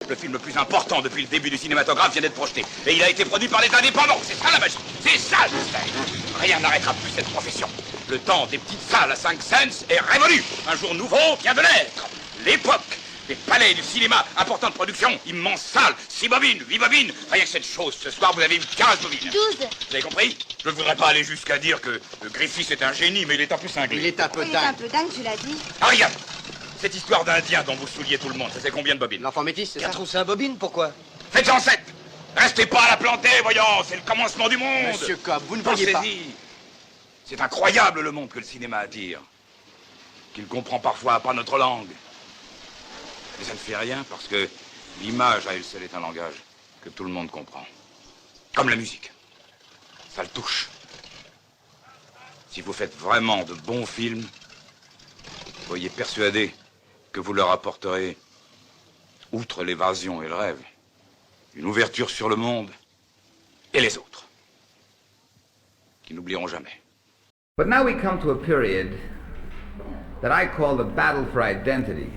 Le film le plus important depuis le début du cinématographe vient d'être projeté. Et il a été produit par les indépendants. C'est ça la magie. C'est ça le mystère. Rien n'arrêtera plus cette profession. Le temps des petites salles à 5 cents est révolu. Un jour nouveau vient de naître. L'époque des palais du cinéma, importante production, immense salle, 6 bobines, 8 bobines. Rien que cette chose, ce soir, vous avez eu 15 bobines. 12. Vous avez compris? Je ne voudrais pas aller jusqu'à dire que Griffith est un génie, mais il est un peu cinglé. Il est un peu Il est un dingue. peu dingue, tu l'as dit. Ah, regarde. Cette histoire d'Indien dont vous souliez tout le monde, ça fait combien de bobines? L'enfant métis, c'est ça? 4 ou 5 bobines, pourquoi? Faites-en 7. Restez pas à la planter, voyons, c'est le commencement du monde. Monsieur Cobb, vous ne voyez pas. Pensez-y. C'est incroyable le monde que le cinéma a à dire. Qu'il comprend parfois pas notre langue. Mais ça ne fait rien parce que l'image à elle seule est un langage que tout le monde comprend. Comme la musique. Ça le touche. Si vous faites vraiment de bons films, soyez persuadés que vous leur apporterez, outre l'évasion et le rêve, une ouverture sur le monde et les autres, qui n'oublieront jamais. But now we come to a period that I call the battle for identity.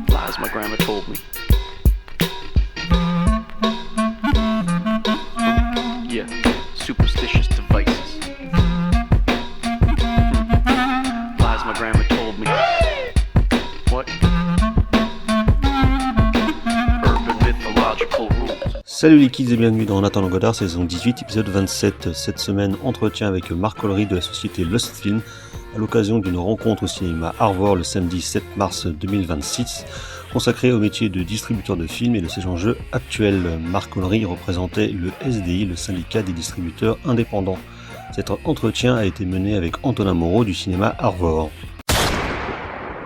Lies my grandma told me. Yeah, superstitious devices. Lies my grandma told me. What? Urban mythological rules. Salut les kids et bienvenue dans En attendant Godard, saison 18, épisode 27. Cette semaine, entretien avec Marc Collery de la société Lost Film à l'occasion d'une rencontre au cinéma Arvor le samedi 7 mars 2026, consacrée au métier de distributeur de films et de ses enjeux actuels. Marc Collery représentait le SDI, le syndicat des distributeurs indépendants. Cet entretien a été mené avec Antonin Moreau du cinéma Arvor.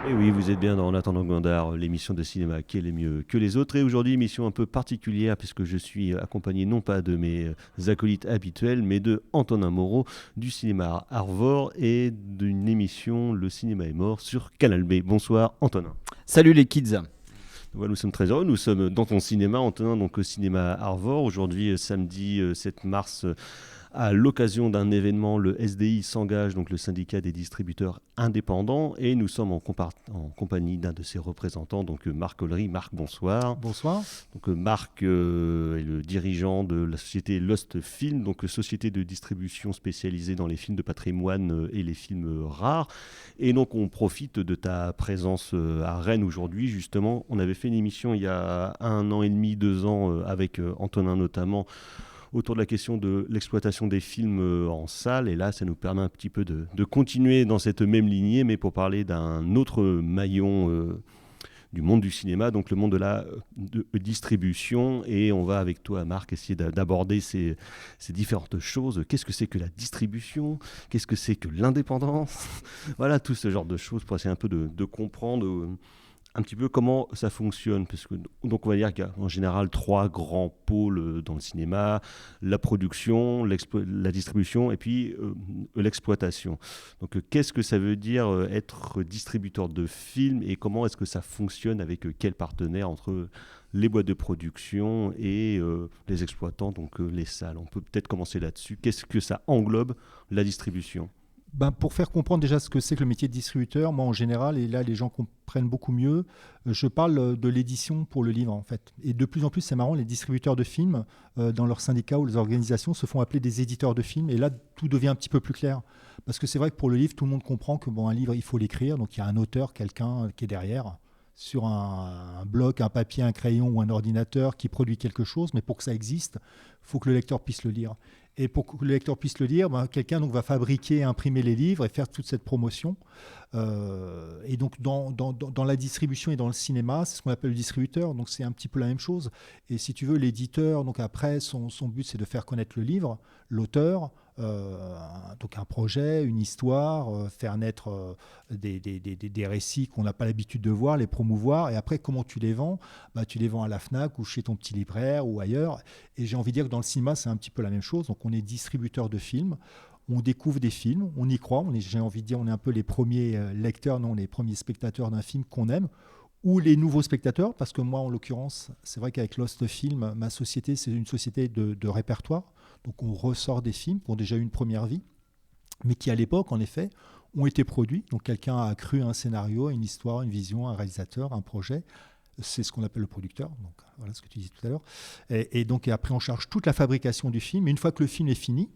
Et oui, vous êtes bien dans En attendant Godard, l'émission de cinéma qui est les mieux que les autres. Et aujourd'hui, émission un peu particulière puisque je suis accompagné non pas de mes acolytes habituels, mais de Antonin Moreau du cinéma Arvor et d'une émission Le cinéma est mort sur Canal B. Bonsoir Antonin. Salut les kids. Voilà, nous sommes très heureux, nous sommes dans ton cinéma Antonin, donc au cinéma Arvor. Aujourd'hui, samedi 7 mars, à l'occasion d'un événement, le SDI s'engage, donc le syndicat des distributeurs indépendants, et nous sommes en compagnie d'un de ses représentants, donc Marc Collery. Marc, bonsoir. Bonsoir. Donc Marc est le dirigeant de la société Lost Film, donc société de distribution spécialisée dans les films de patrimoine et les films rares. Et donc on profite de ta présence à Rennes aujourd'hui. Justement, on avait fait une émission il y a 1 an et demi, 2 ans, avec Antonin notamment, autour de la question de l'exploitation des films en salle. Et là, ça nous permet un petit peu de continuer dans cette même lignée, mais pour parler d'un autre maillon du monde du cinéma, donc le monde de la distribution. Et on va avec toi, Marc, essayer d'aborder ces différentes choses. Qu'est-ce que c'est que la distribution? Qu'est-ce que c'est que l'indépendance? Voilà, tout ce genre de choses pour essayer un peu de comprendre un petit peu comment ça fonctionne, parce que donc on va dire qu'il y a en général 3 grands pôles dans le cinéma: la production, la distribution et puis l'exploitation. Donc qu'est-ce que ça veut dire être distributeur de films et comment est-ce que ça fonctionne, avec quels partenaires entre les boîtes de production et les exploitants, donc les salles? On peut peut-être commencer là-dessus. Qu'est-ce que ça englobe, la distribution? Pour faire comprendre déjà ce que c'est que le métier de distributeur, moi en général, et là les gens comprennent beaucoup mieux, je parle de l'édition pour le livre en fait. Et de plus en plus, c'est marrant, les distributeurs de films, dans leurs syndicats ou les organisations, se font appeler des éditeurs de films. Et là, tout devient un petit peu plus clair. Parce que c'est vrai que pour le livre, tout le monde comprend que un livre, il faut l'écrire. Donc il y a un auteur, quelqu'un qui est derrière, sur un bloc, un papier, un crayon ou un ordinateur qui produit quelque chose. Mais pour que ça existe, il faut que le lecteur puisse le lire. Et pour que le lecteur puisse le lire, quelqu'un donc va fabriquer, imprimer les livres et faire toute cette promotion. Et donc dans la distribution et dans le cinéma, c'est ce qu'on appelle le distributeur. Donc c'est un petit peu la même chose. Et si tu veux, l'éditeur, donc après, son but, c'est de faire connaître le livre, l'auteur, donc un projet, une histoire, faire naître des récits qu'on n'a pas l'habitude de voir, les promouvoir. Et après, comment tu les vends? Tu les vends à la Fnac ou chez ton petit libraire ou ailleurs. Et j'ai envie de dire que dans le cinéma, c'est un petit peu la même chose. Donc on est distributeur de films. On découvre des films, on y croit, j'ai envie de dire, on est un peu les premiers lecteurs, non, les premiers spectateurs d'un film qu'on aime, ou les nouveaux spectateurs, parce que moi, en l'occurrence, c'est vrai qu'avec Lost Film, ma société, c'est une société de répertoire, donc on ressort des films qui ont déjà eu une première vie, mais qui, à l'époque, en effet, ont été produits. Donc quelqu'un a cru un scénario, une histoire, une vision, un réalisateur, un projet. C'est ce qu'on appelle le producteur. Donc voilà ce que tu disais tout à l'heure. Et donc après, on charge toute la fabrication du film. Une fois que le film est fini,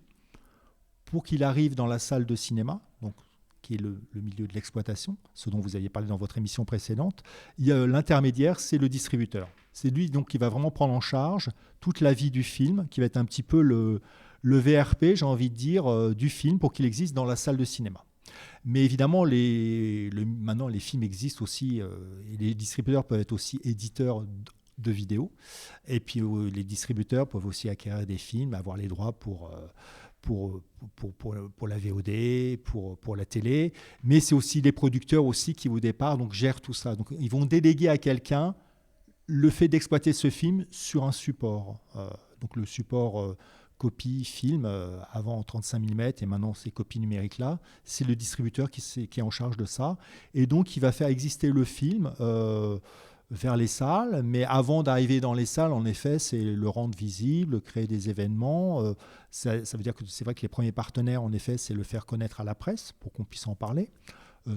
pour qu'il arrive dans la salle de cinéma, donc qui est le milieu de l'exploitation, ce dont vous aviez parlé dans votre émission précédente, il y a l'intermédiaire, c'est le distributeur. C'est lui donc qui va vraiment prendre en charge toute la vie du film, qui va être un petit peu le VRP, j'ai envie de dire, du film pour qu'il existe dans la salle de cinéma. Mais évidemment, maintenant, les films existent aussi, et les distributeurs peuvent être aussi éditeurs de vidéos. Et puis, les distributeurs peuvent aussi acquérir des films, avoir les droits pour la VOD, pour la télé. Mais c'est aussi les producteurs aussi qui, au départ, donc, gèrent tout ça. Donc, ils vont déléguer à quelqu'un le fait d'exploiter ce film sur un support. Donc, le support... copie, film, avant en 35 mm et maintenant ces copies numériques-là, c'est le distributeur qui est en charge de ça. Et donc, il va faire exister le film vers les salles. Mais avant d'arriver dans les salles, en effet, c'est le rendre visible, créer des événements. Ça veut dire que c'est vrai que les premiers partenaires, en effet, c'est le faire connaître à la presse pour qu'on puisse en parler.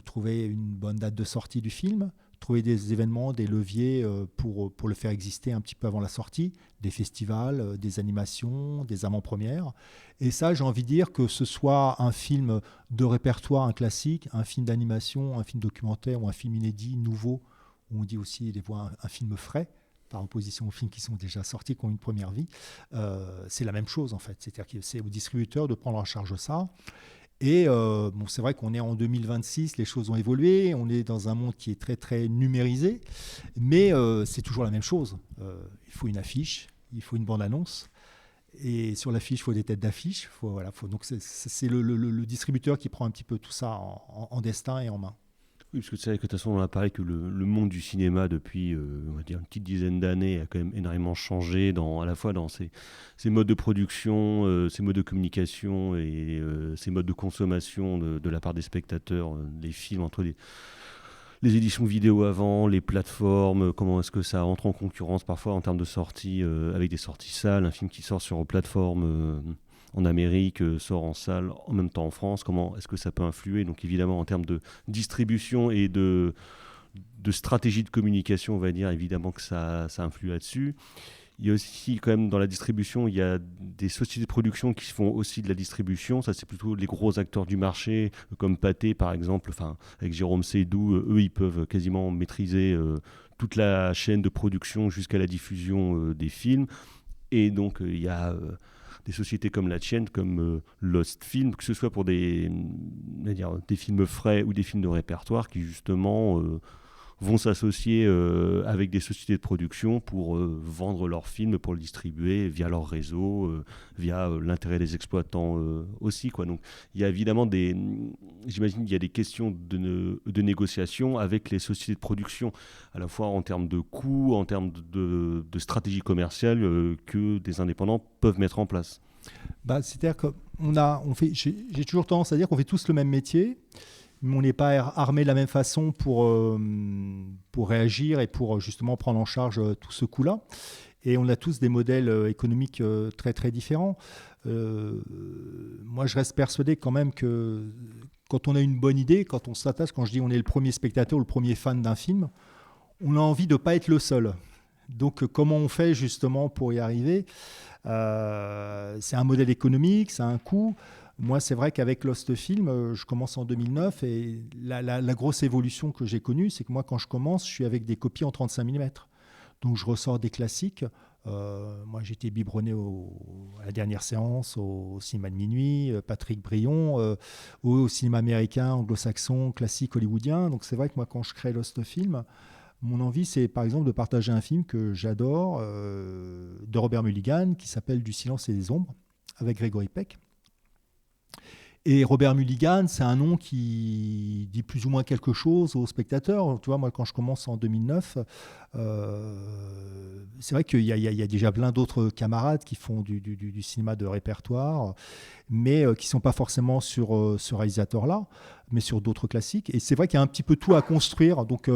Trouver une bonne date de sortie du film, trouver des événements, des leviers pour le faire exister un petit peu avant la sortie, des festivals, des animations, des avant-premières. Et ça, j'ai envie de dire que ce soit un film de répertoire, un classique, un film d'animation, un film documentaire ou un film inédit, nouveau, où on dit aussi des fois un film frais, par opposition aux films qui sont déjà sortis, qui ont une première vie, c'est la même chose en fait. C'est-à-dire que c'est au distributeur de prendre en charge ça. Et c'est vrai qu'on est en 2026, les choses ont évolué, on est dans un monde qui est très très numérisé, mais c'est toujours la même chose. Il faut une affiche, il faut une bande-annonce, et sur l'affiche, il faut des têtes d'affiche. Donc c'est le distributeur qui prend un petit peu tout ça en destin et en main. Oui, parce que c'est vrai que de toute façon, on a parlé que le monde du cinéma, depuis on va dire une petite dizaine d'années, a quand même énormément changé, à la fois dans ses modes de production, ses modes de communication et ses modes de consommation de la part des spectateurs, des films, entre les éditions vidéo avant, les plateformes, comment est-ce que ça entre en concurrence parfois en termes de sorties, avec des sorties salles, un film qui sort sur plateforme en Amérique, sort en salle en même temps en France, comment est-ce que ça peut influer? Donc évidemment en termes de distribution et de stratégie de communication, on va dire évidemment que ça influe là-dessus. Il y a aussi quand même dans la distribution, il y a des sociétés de production qui font aussi de la distribution. Ça c'est plutôt les gros acteurs du marché, comme Pathé par exemple, avec Jérôme Sédou, eux ils peuvent quasiment maîtriser toute la chaîne de production jusqu'à la diffusion des films. Et donc il y a... des sociétés comme la tienne, comme Lost Film, que ce soit pour des films frais ou des films de répertoire qui justement vont s'associer avec des sociétés de production pour vendre leurs films, pour le distribuer via leur réseau, via l'intérêt des exploitants aussi, quoi. Donc il y a évidemment j'imagine qu'il y a des questions de négociation avec les sociétés de production, à la fois en termes de coûts, en termes de stratégie commerciale que des indépendants peuvent mettre en place. C'est-à-dire que j'ai toujours tendance à dire qu'on fait tous le même métier, mais on n'est pas armé de la même façon pour réagir et pour justement prendre en charge tout ce coût-là. Et on a tous des modèles économiques très très différents. Moi, je reste persuadé quand même que quand on a une bonne idée, quand on s'attache, quand je dis on est le premier spectateur ou le premier fan d'un film, on a envie de ne pas être le seul. Donc, comment on fait justement pour y arriver? C'est un modèle économique, c'est un coût. Moi, c'est vrai qu'avec Lost Film, je commence en 2009 et la grosse évolution que j'ai connue, c'est que moi, quand je commence, je suis avec des copies en 35 mm. Donc, je ressors des classiques. Moi, j'ai été biberonné à la dernière séance, au cinéma de minuit, Patrick Brion, au cinéma américain, anglo-saxon, classique hollywoodien. Donc, c'est vrai que moi, quand je crée Lost Film, mon envie, c'est par exemple de partager un film que j'adore, de Robert Mulligan, qui s'appelle Du silence et des ombres, avec Gregory Peck. Et Robert Mulligan, c'est un nom qui dit plus ou moins quelque chose aux spectateurs. Tu vois, moi, quand je commence en 2009, c'est vrai qu'il y a déjà plein d'autres camarades qui font du cinéma de répertoire, mais qui ne sont pas forcément sur ce réalisateur-là, mais sur d'autres classiques. Et c'est vrai qu'il y a un petit peu tout à construire. Donc,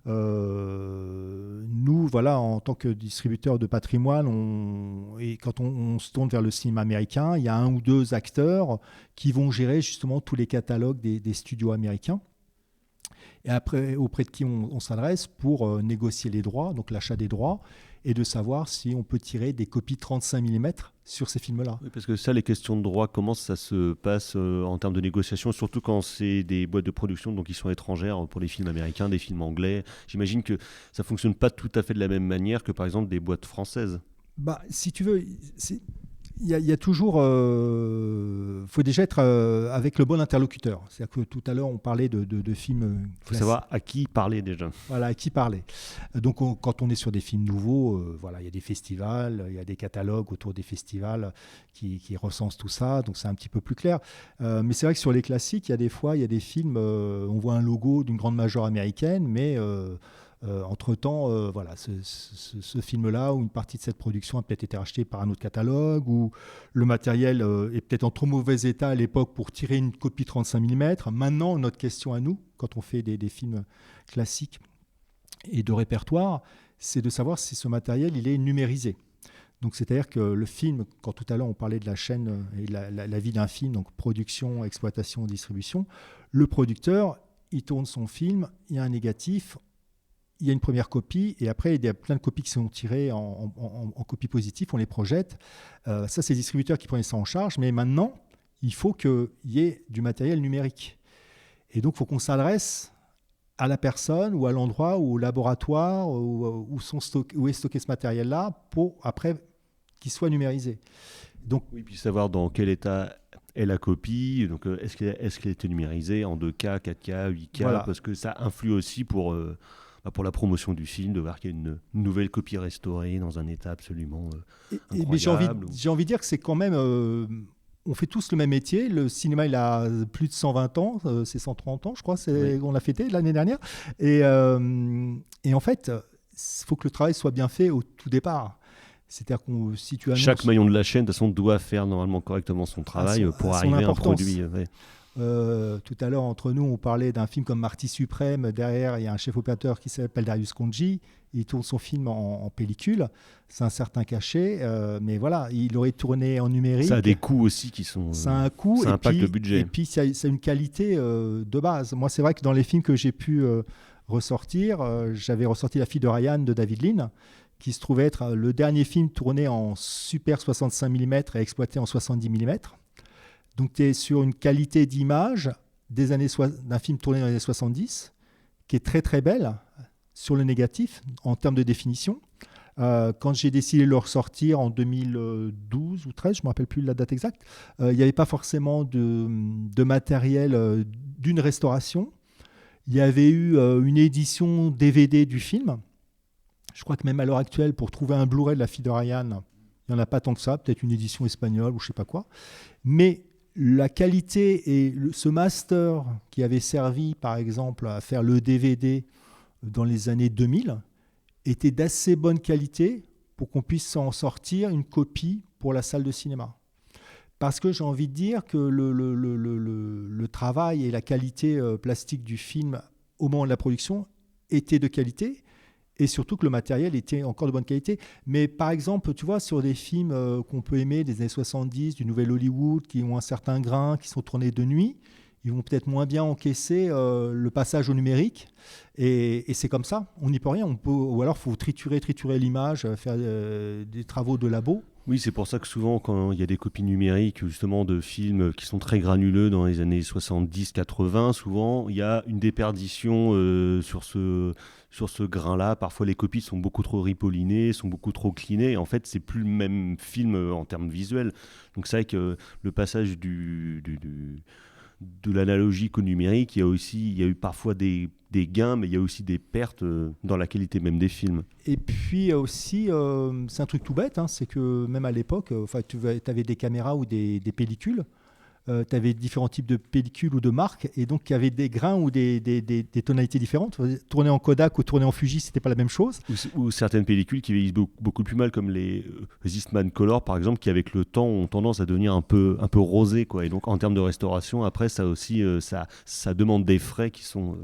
Nous, voilà, en tant que distributeur de patrimoine, et quand on se tourne vers le cinéma américain, il y a 1 ou 2 acteurs qui vont gérer justement tous les catalogues des studios américains. Et après, auprès de qui on s'adresse pour négocier les droits, donc l'achat des droits, et de savoir si on peut tirer des copies 35 mm sur ces films-là. Oui, parce que ça, les questions de droit, comment ça se passe en termes de négociation, surtout quand c'est des boîtes de production donc qui sont étrangères pour les films américains, des films anglais. J'imagine que ça ne fonctionne pas tout à fait de la même manière que par exemple des boîtes françaises. Si tu veux, il y a toujours... faut déjà être avec le bon interlocuteur. C'est-à-dire que tout à l'heure, on parlait de films... Il faut savoir à qui parler déjà. Voilà, à qui parler. Donc, quand on est sur des films nouveaux, il y a des festivals, il y a des catalogues autour des festivals qui recensent tout ça. Donc, c'est un petit peu plus clair. Mais c'est vrai que sur les classiques, il y a des fois, il y a des films, on voit un logo d'une grande major américaine, mais... entre-temps, ce film-là, ou une partie de cette production a peut-être été rachetée par un autre catalogue, ou le matériel est peut-être en trop mauvais état à l'époque pour tirer une copie 35 mm. Maintenant, notre question à nous, quand on fait des films classiques et de répertoire, c'est de savoir si ce matériel il est numérisé. Donc, c'est-à-dire que le film, quand tout à l'heure on parlait de la chaîne et la vie d'un film, donc production, exploitation, distribution, le producteur, il tourne son film, il y a un négatif, il y a une première copie, et après, il y a plein de copies qui sont tirées en copie positive, on les projette. Ça, c'est les distributeurs qui prenaient ça en charge, mais maintenant, il faut qu'il y ait du matériel numérique. Et donc, il faut qu'on s'adresse à la personne, ou à l'endroit, ou au laboratoire, où est stocké ce matériel-là, pour, après, qu'il soit numérisé. Donc, oui, puis savoir dans quel état est la copie, donc est-ce qu'elle a été numérisée en 2K, 4K, 8K, voilà. Parce que ça influe aussi pour la promotion du film, de voir qu'il y a une nouvelle copie restaurée dans un état absolument incroyable. Mais j'ai envie de dire que c'est quand même... on fait tous le même métier. Le cinéma, il a plus de 120 ans, c'est 130 ans, je crois, on l'a fêté l'année dernière. Et en fait, il faut que le travail soit bien fait au tout départ. C'est-à-dire que si tu annonces... Chaque maillon de la chaîne, de toute façon, doit faire normalement correctement son travail pour arriver à un produit. Ouais. Tout à l'heure, entre nous, on parlait d'un film comme Marty Suprême. Derrière, il y a un chef opérateur qui s'appelle Darius Khondji. Il tourne son film en pellicule. C'est un certain cachet. Mais voilà, il aurait tourné en numérique. Ça a des coûts aussi qui sont... Ça a un coût. Ça impacte le budget. Et puis, ça a une qualité de base. Moi, c'est vrai que dans les films que j'ai pu ressortir, j'avais ressorti La fille de Ryan de David Lean, qui se trouvait être le dernier film tourné en super 65 mm et exploité en 70 mm. Donc, tu es sur une qualité d'image d'un film tourné dans les années 70 qui est très très belle sur le négatif en termes de définition. Quand j'ai décidé de le ressortir en 2012 ou 13, je ne me rappelle plus la date exacte, il n'y avait pas forcément de matériel d'une restauration. Il y avait eu une édition DVD du film. Je crois que même à l'heure actuelle, pour trouver un Blu-ray de La fille de Ryan, il n'y en a pas tant que ça, peut-être une édition espagnole ou je ne sais pas quoi. Mais la qualité et ce master qui avait servi, par exemple, à faire le DVD dans les années 2000, était d'assez bonne qualité pour qu'on puisse en sortir une copie pour la salle de cinéma. Parce que j'ai envie de dire que le travail et la qualité plastique du film au moment de la production étaient de qualité, et surtout que le matériel était encore de bonne qualité. Mais par exemple, tu vois, sur des films qu'on peut aimer des années 70, du Nouvel Hollywood, qui ont un certain grain, qui sont tournés de nuit, ils vont peut-être moins bien encaisser le passage au numérique. Et c'est comme ça, on n'y peut rien. Ou alors, il faut triturer l'image, faire des travaux de labo. Oui, c'est pour ça que souvent, quand il y a des copies numériques justement de films qui sont très granuleux dans les années 70-80, souvent, il y a une déperdition sur ce grain-là. Parfois, les copies sont beaucoup trop ripollinées, sont beaucoup trop clinées. En fait, c'est plus le même film en termes visuels. Donc, c'est vrai que le passage de l'analogique au numérique, il y a eu parfois des gains, mais il y a aussi des pertes dans la qualité même des films. Et puis aussi, c'est un truc tout bête, c'est que même à l'époque, tu avais des caméras ou des pellicules, tu avais différents types de pellicules ou de marques, et donc il y avait des grains ou des tonalités différentes. Tourner en Kodak ou tourner en Fuji, c'était pas la même chose. Ou certaines pellicules qui vieillissent beaucoup plus mal, comme les Eastman Color, par exemple, qui avec le temps ont tendance à devenir un peu rosées, quoi. Et donc en termes de restauration, après, ça aussi, ça demande des frais qui sont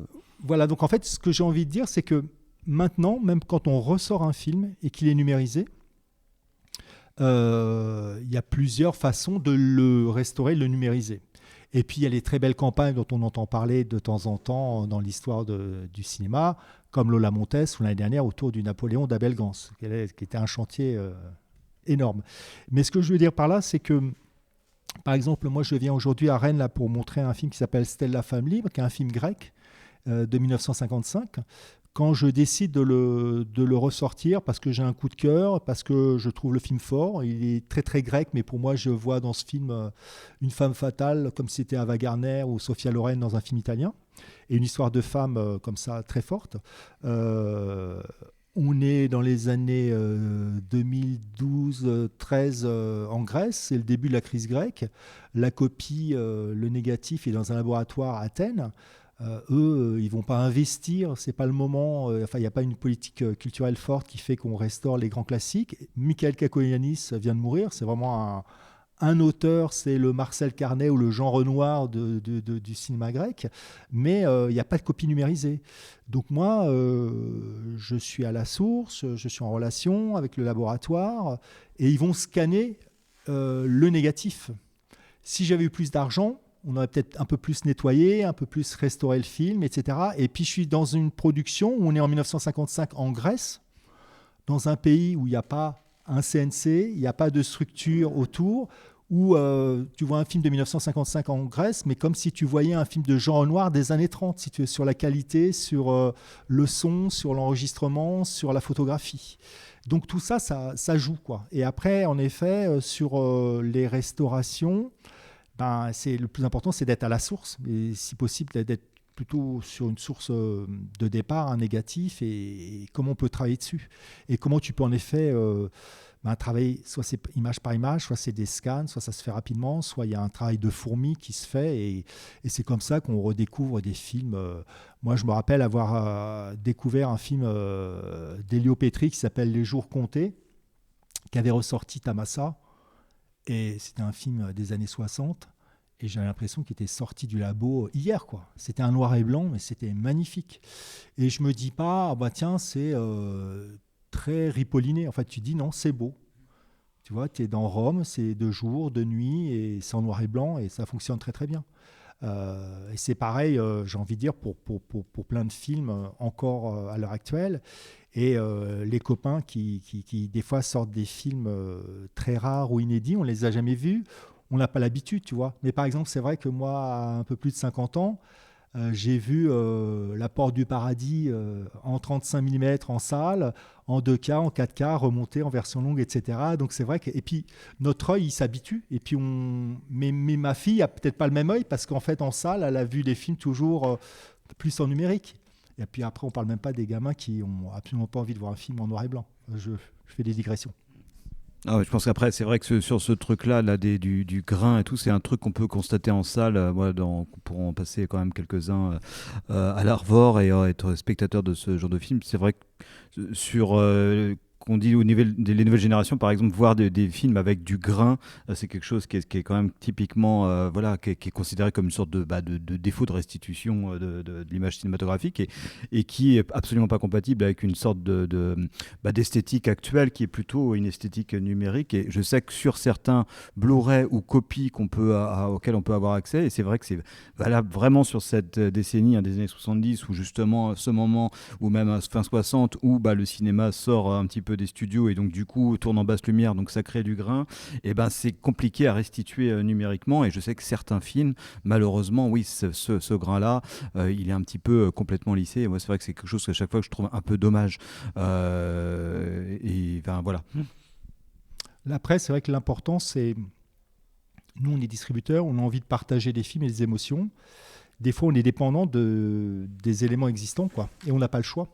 Voilà, donc en fait, ce que j'ai envie de dire, c'est que maintenant, même quand on ressort un film et qu'il est numérisé, il y a plusieurs façons de le restaurer, de le numériser. Et puis il y a les très belles campagnes dont on entend parler de temps en temps dans l'histoire du cinéma, comme Lola Montez ou l'année dernière autour du Napoléon d'Abel Gans, qui était un chantier énorme. Mais ce que je veux dire par là, c'est que, par exemple, moi je viens aujourd'hui à Rennes là, pour montrer un film qui s'appelle Stella Femme libre, qui est un film grec de 1955. Quand je décide de le ressortir parce que j'ai un coup de cœur, parce que je trouve le film fort, il est très très grec, mais pour moi je vois dans ce film une femme fatale comme si c'était Ava Gardner ou Sophia Loren dans un film italien, et une histoire de femme comme ça très forte. On est dans les années 2012-13 en Grèce, c'est le début de la crise grecque. La copie, le négatif est dans un laboratoire à Athènes. Eux, ils vont pas investir, c'est pas le moment. Il n'y a pas une politique culturelle forte qui fait qu'on restaure les grands classiques. Michael Kakoyannis vient de mourir, c'est vraiment un auteur, c'est le Marcel Carnet ou le Jean Renoir du cinéma grec, mais il n'y a pas de copie numérisée. Donc moi, je suis à la source, je suis en relation avec le laboratoire, et ils vont scanner le négatif. Si j'avais eu plus d'argent, on aurait peut-être un peu plus nettoyé, un peu plus restauré le film, etc. Et puis je suis dans une production où on est en 1955 en Grèce, dans un pays où il n'y a pas un CNC, il n'y a pas de structure autour, où tu vois un film de 1955 en Grèce, mais comme si tu voyais un film de Jean Renoir des années 30, si tu veux, sur la qualité, sur le son, sur l'enregistrement, sur la photographie. Donc tout ça, ça joue, quoi. Et après, en effet, sur les restaurations, le plus important, c'est d'être à la source, et si possible, d'être plutôt sur une source de départ, un négatif, et comment on peut travailler dessus. Et comment tu peux en effet travailler, soit c'est image par image, soit c'est des scans, soit ça se fait rapidement, soit il y a un travail de fourmi qui se fait, et c'est comme ça qu'on redécouvre des films. Moi, je me rappelle avoir découvert un film d'Elio Petri qui s'appelle Les Jours comptés, qui avait ressorti Tamassa. Et c'était un film des années 60, et j'avais l'impression qu'il était sorti du labo hier, quoi. C'était un noir et blanc, mais c'était magnifique. Et je me dis pas, tiens, c'est très ripolliné. En fait, tu dis non, c'est beau. Tu vois, tu es dans Rome, c'est de jour, de nuit, et c'est en noir et blanc, et ça fonctionne très très bien. Et c'est pareil, j'ai envie de dire, pour plein de films encore à l'heure actuelle. Et les copains qui des fois sortent des films très rares ou inédits, on ne les a jamais vus, on n'a pas l'habitude, tu vois. Mais par exemple, c'est vrai que moi, à un peu plus de 50 ans, j'ai vu La Porte du Paradis en 35 mm en salle, en 2K, en 4K, remonté en version longue, etc. Donc c'est vrai que... Et puis notre œil, il s'habitue. Et puis mais ma fille a peut-être pas le même œil, parce qu'en fait, en salle, elle a vu des films toujours plus en numérique. Et puis après, on ne parle même pas des gamins qui n'ont absolument pas envie de voir un film en noir et blanc. Je fais des digressions. Ah ouais, je pense qu'après, c'est vrai que sur ce truc-là, du grain et tout, c'est un truc qu'on peut constater en salle. Moi, pour en passer quand même quelques-uns à l'Arvor et être spectateur de ce genre de film, c'est vrai que sur... qu'on dit au niveau des nouvelles générations, par exemple, voir des films avec du grain, c'est quelque chose qui est quand même typiquement, qui est considéré comme une sorte de défaut de restitution de l'image cinématographique, et qui est absolument pas compatible avec une sorte d'esthétique actuelle qui est plutôt une esthétique numérique. Et je sais que sur certains Blu-ray ou copies auxquelles on peut avoir accès, et c'est vrai que c'est valable vraiment sur cette décennie des années 70, où justement ce moment, ou même fin 60, où le cinéma sort un petit peu des studios et donc du coup tourne en basse lumière, donc ça crée du grain, et c'est compliqué à restituer numériquement. Et je sais que certains films, malheureusement, oui, ce grain là il est un petit peu complètement lissé, et moi c'est vrai que c'est quelque chose qu'à chaque fois que je trouve un peu dommage, et voilà. Après, c'est vrai que l'important, c'est, nous on est distributeurs, on a envie de partager des films et des émotions. Des fois, on est dépendant des éléments existants, quoi, et on n'a pas le choix.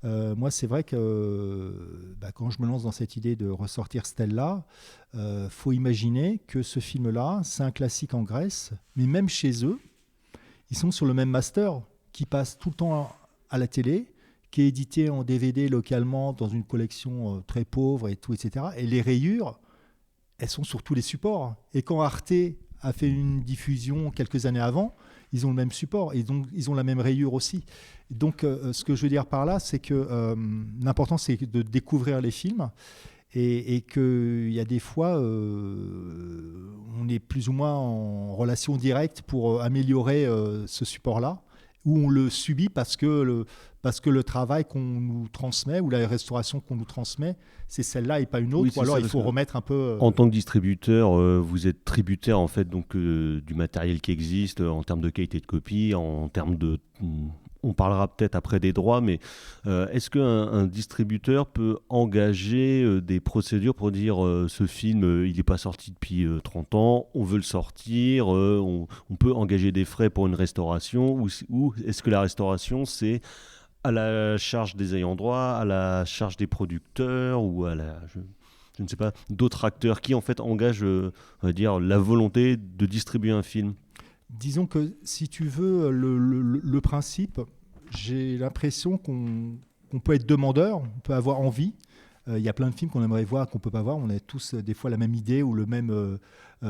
Moi, c'est vrai que quand je me lance dans cette idée de ressortir Stella, faut imaginer que ce film-là, c'est un classique en Grèce, mais même chez eux, ils sont sur le même master qui passe tout le temps à la télé, qui est édité en DVD localement dans une collection très pauvre et tout, etc. Et les rayures, elles sont sur tous les supports. Et quand Arte a fait une diffusion quelques années avant, ils ont le même support et donc ils ont la même rayure aussi. Donc, ce que je veux dire par là, c'est que l'important, c'est de découvrir les films et qu'il y a des fois, on est plus ou moins en relation directe pour améliorer ce support-là, où on le subit parce que le travail qu'on nous transmet ou la restauration qu'on nous transmet, c'est celle-là et pas une autre, Oui, ou alors ça, il faut remettre un peu... En tant que distributeur, vous êtes tributaire en fait donc du matériel qui existe en termes de qualité de copie, en termes de on parlera peut-être après des droits, mais est-ce qu'un distributeur peut engager des procédures pour dire ce film, il n'est pas sorti depuis 30 ans, on veut le sortir, on peut engager des frais pour une restauration, ou est-ce que la restauration, c'est à la charge des ayants droit, à la charge des producteurs, ou à la... Je ne sais pas, d'autres acteurs qui en fait engagent on va dire, la volonté de distribuer un film? Disons que si tu veux, le principe, j'ai l'impression qu'on peut être demandeur, on peut avoir envie. Il y a plein de films qu'on aimerait voir, qu'on ne peut pas voir. On a tous des fois la même idée ou le même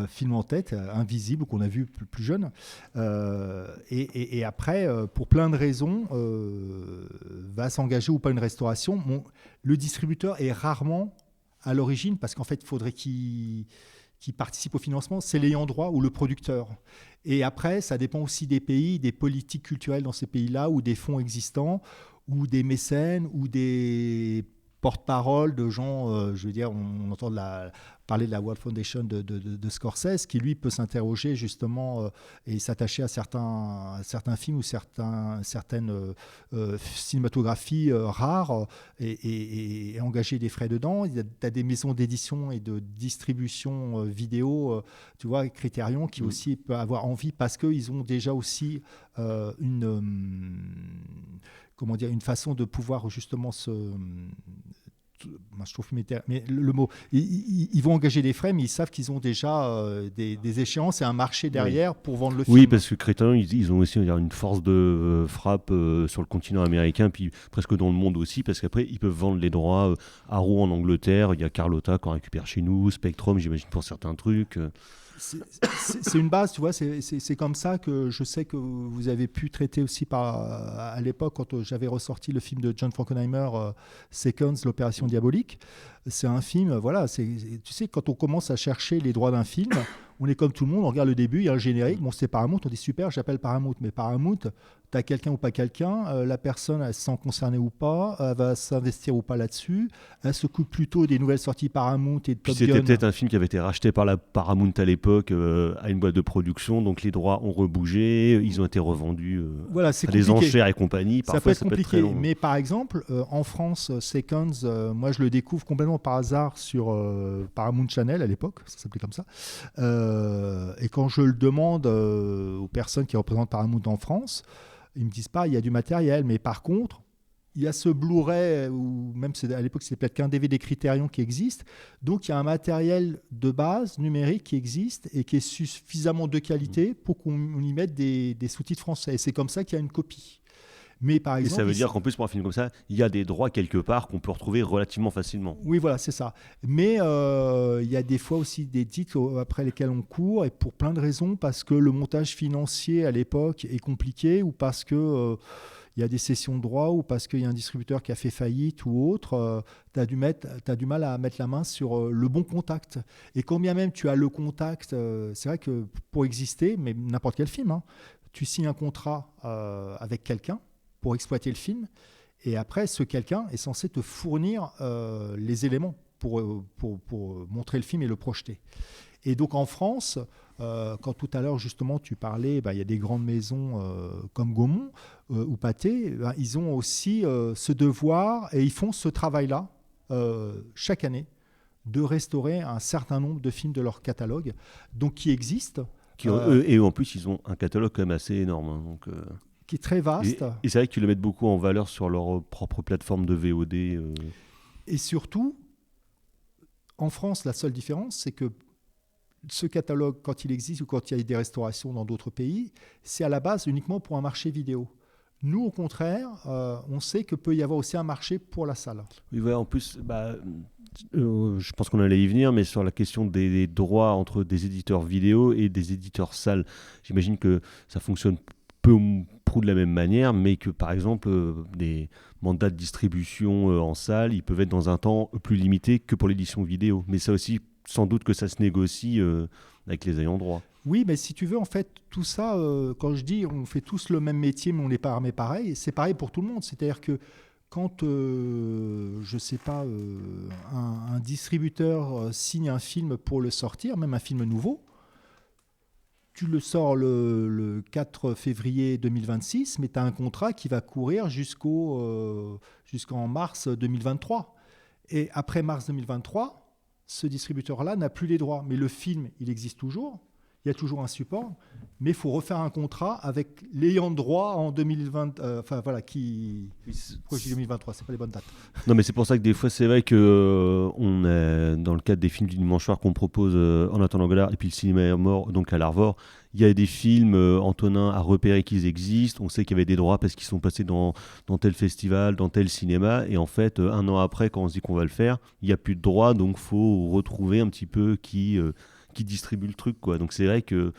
film en tête, Invisible, qu'on a vu plus jeune. Et après, pour plein de raisons, va s'engager ou pas une restauration. Le distributeur est rarement à l'origine, parce qu'en fait, il faudrait qu'il participe au financement, c'est l'ayant droit ou le producteur. Et après, ça dépend aussi des pays, des politiques culturelles dans ces pays-là, ou des fonds existants, ou des mécènes, ou des porte-parole de gens, je veux dire, on entend parler de la World Foundation de Scorsese, qui lui peut s'interroger justement et s'attacher à certains films ou certaines cinématographies rares et engager des frais dedans. Il y a des maisons d'édition et de distribution vidéo, tu vois, Criterion, qui aussi peut avoir envie parce qu'ils ont déjà aussi une façon de pouvoir justement je trouve mais le mot, ils vont engager des frais, mais ils savent qu'ils ont déjà des échéances et un marché derrière pour vendre le film. Oui, parce que Criterion, ils ont aussi on va dire, une force de frappe sur le continent américain, puis presque dans le monde aussi, parce qu'après, ils peuvent vendre les droits à Rouen en Angleterre. Il y a Carlotta qu'on récupère chez nous, Spectrum, j'imagine, pour certains trucs. C'est une base, tu vois, c'est comme ça que je sais que vous avez pu traiter aussi à l'époque quand j'avais ressorti le film de John Frankenheimer, Seconds, l'opération diabolique. C'est un film, voilà, tu sais, quand on commence à chercher les droits d'un film, on est comme tout le monde, on regarde le début, il y a un générique, bon c'est Paramount, on dit super, j'appelle Paramount, mais Paramount, t'as quelqu'un ou pas quelqu'un, la personne elle se sent concernée ou pas, elle va s'investir ou pas là-dessus, elle s'occupe plutôt des nouvelles sorties Paramount et de Top Gun. C'était peut-être un film qui avait été racheté par la Paramount à l'époque à une boîte de production, donc les droits ont rebougé, ils ont été revendus voilà, à des enchères et compagnie. Parfois, ça peut être très long. Mais par exemple, en France, Seconds, moi je le découvre complètement par hasard sur Paramount Channel à l'époque, ça s'appelait comme ça. Et quand je le demande aux personnes qui représentent Paramount en France, ils me disent pas il y a du matériel, mais par contre il y a ce Blu-ray ou même à l'époque c'était peut-être qu'un DVD Criterion qui existe, donc il y a un matériel de base numérique qui existe et qui est suffisamment de qualité pour qu'on y mette des sous-titres français. Et c'est comme ça qu'il y a une copie. Mais par exemple, et ça veut dire qu'en plus, pour un film comme ça, il y a des droits quelque part qu'on peut retrouver relativement facilement. Oui, voilà, c'est ça. Mais il y a des fois aussi des titres après lesquels on court, et pour plein de raisons, parce que le montage financier à l'époque est compliqué, ou parce que il y a des cessions de droits, ou parce qu'il y a un distributeur qui a fait faillite ou autre, tu as du mal à mettre la main sur le bon contact. Et quand bien même tu as le contact, c'est vrai que pour exister, mais n'importe quel film, hein, tu signes un contrat avec quelqu'un pour exploiter le film, et après, ce quelqu'un est censé te fournir les éléments pour montrer le film et le projeter. Et donc en France, quand tout à l'heure justement tu parlais, il y a des grandes maisons comme Gaumont ou Pathé, ils ont aussi ce devoir, et ils font ce travail-là chaque année, de restaurer un certain nombre de films de leur catalogue, donc qui existent. Et en plus, ils ont un catalogue quand même assez énorme. Hein, donc, qui est très vaste. Et c'est vrai qu'ils le mettent beaucoup en valeur sur leur propre plateforme de VOD. Et surtout, en France, la seule différence, c'est que ce catalogue, quand il existe ou quand il y a des restaurations dans d'autres pays, c'est à la base uniquement pour un marché vidéo. Nous, au contraire, on sait que peut y avoir aussi un marché pour la salle. Oui, ouais, en plus, Je pense qu'on allait y venir, mais sur la question des droits entre des éditeurs vidéo et des éditeurs salles, j'imagine que ça fonctionne peu ou prou de la même manière, mais que par exemple des mandats de distribution en salle, ils peuvent être dans un temps plus limité que pour l'édition vidéo. Mais ça aussi, sans doute que ça se négocie avec les ayants droit. Oui, mais si tu veux, en fait, tout ça, quand je dis on fait tous le même métier, mais on n'est pas armés pareil, c'est pareil pour tout le monde. C'est-à-dire que quand, je sais pas, un distributeur signe un film pour le sortir, même un film nouveau, tu le sors le 4 février 2026, mais tu as un contrat qui va courir jusqu'en mars 2023. Et après mars 2023, ce distributeur-là n'a plus les droits. Mais le film, il existe toujours. Il y a toujours un support, mais il faut refaire un contrat avec l'ayant droit en 2020. Enfin voilà, pourquoi je dis 2023, c'est pas les bonnes dates. Non, mais c'est pour ça que des fois, c'est vrai que on est dans le cadre des films du dimanche soir qu'on propose en attendant Godard et puis le cinéma est mort, donc à l'Arvor. Il y a des films, Antonin a repéré qu'ils existent. On sait qu'il y avait des droits parce qu'ils sont passés dans tel festival, dans tel cinéma. Et en fait, un an après, quand on se dit qu'on va le faire, il n'y a plus de droits, donc il faut retrouver un petit peu qui distribue le truc, quoi. Donc c'est vrai que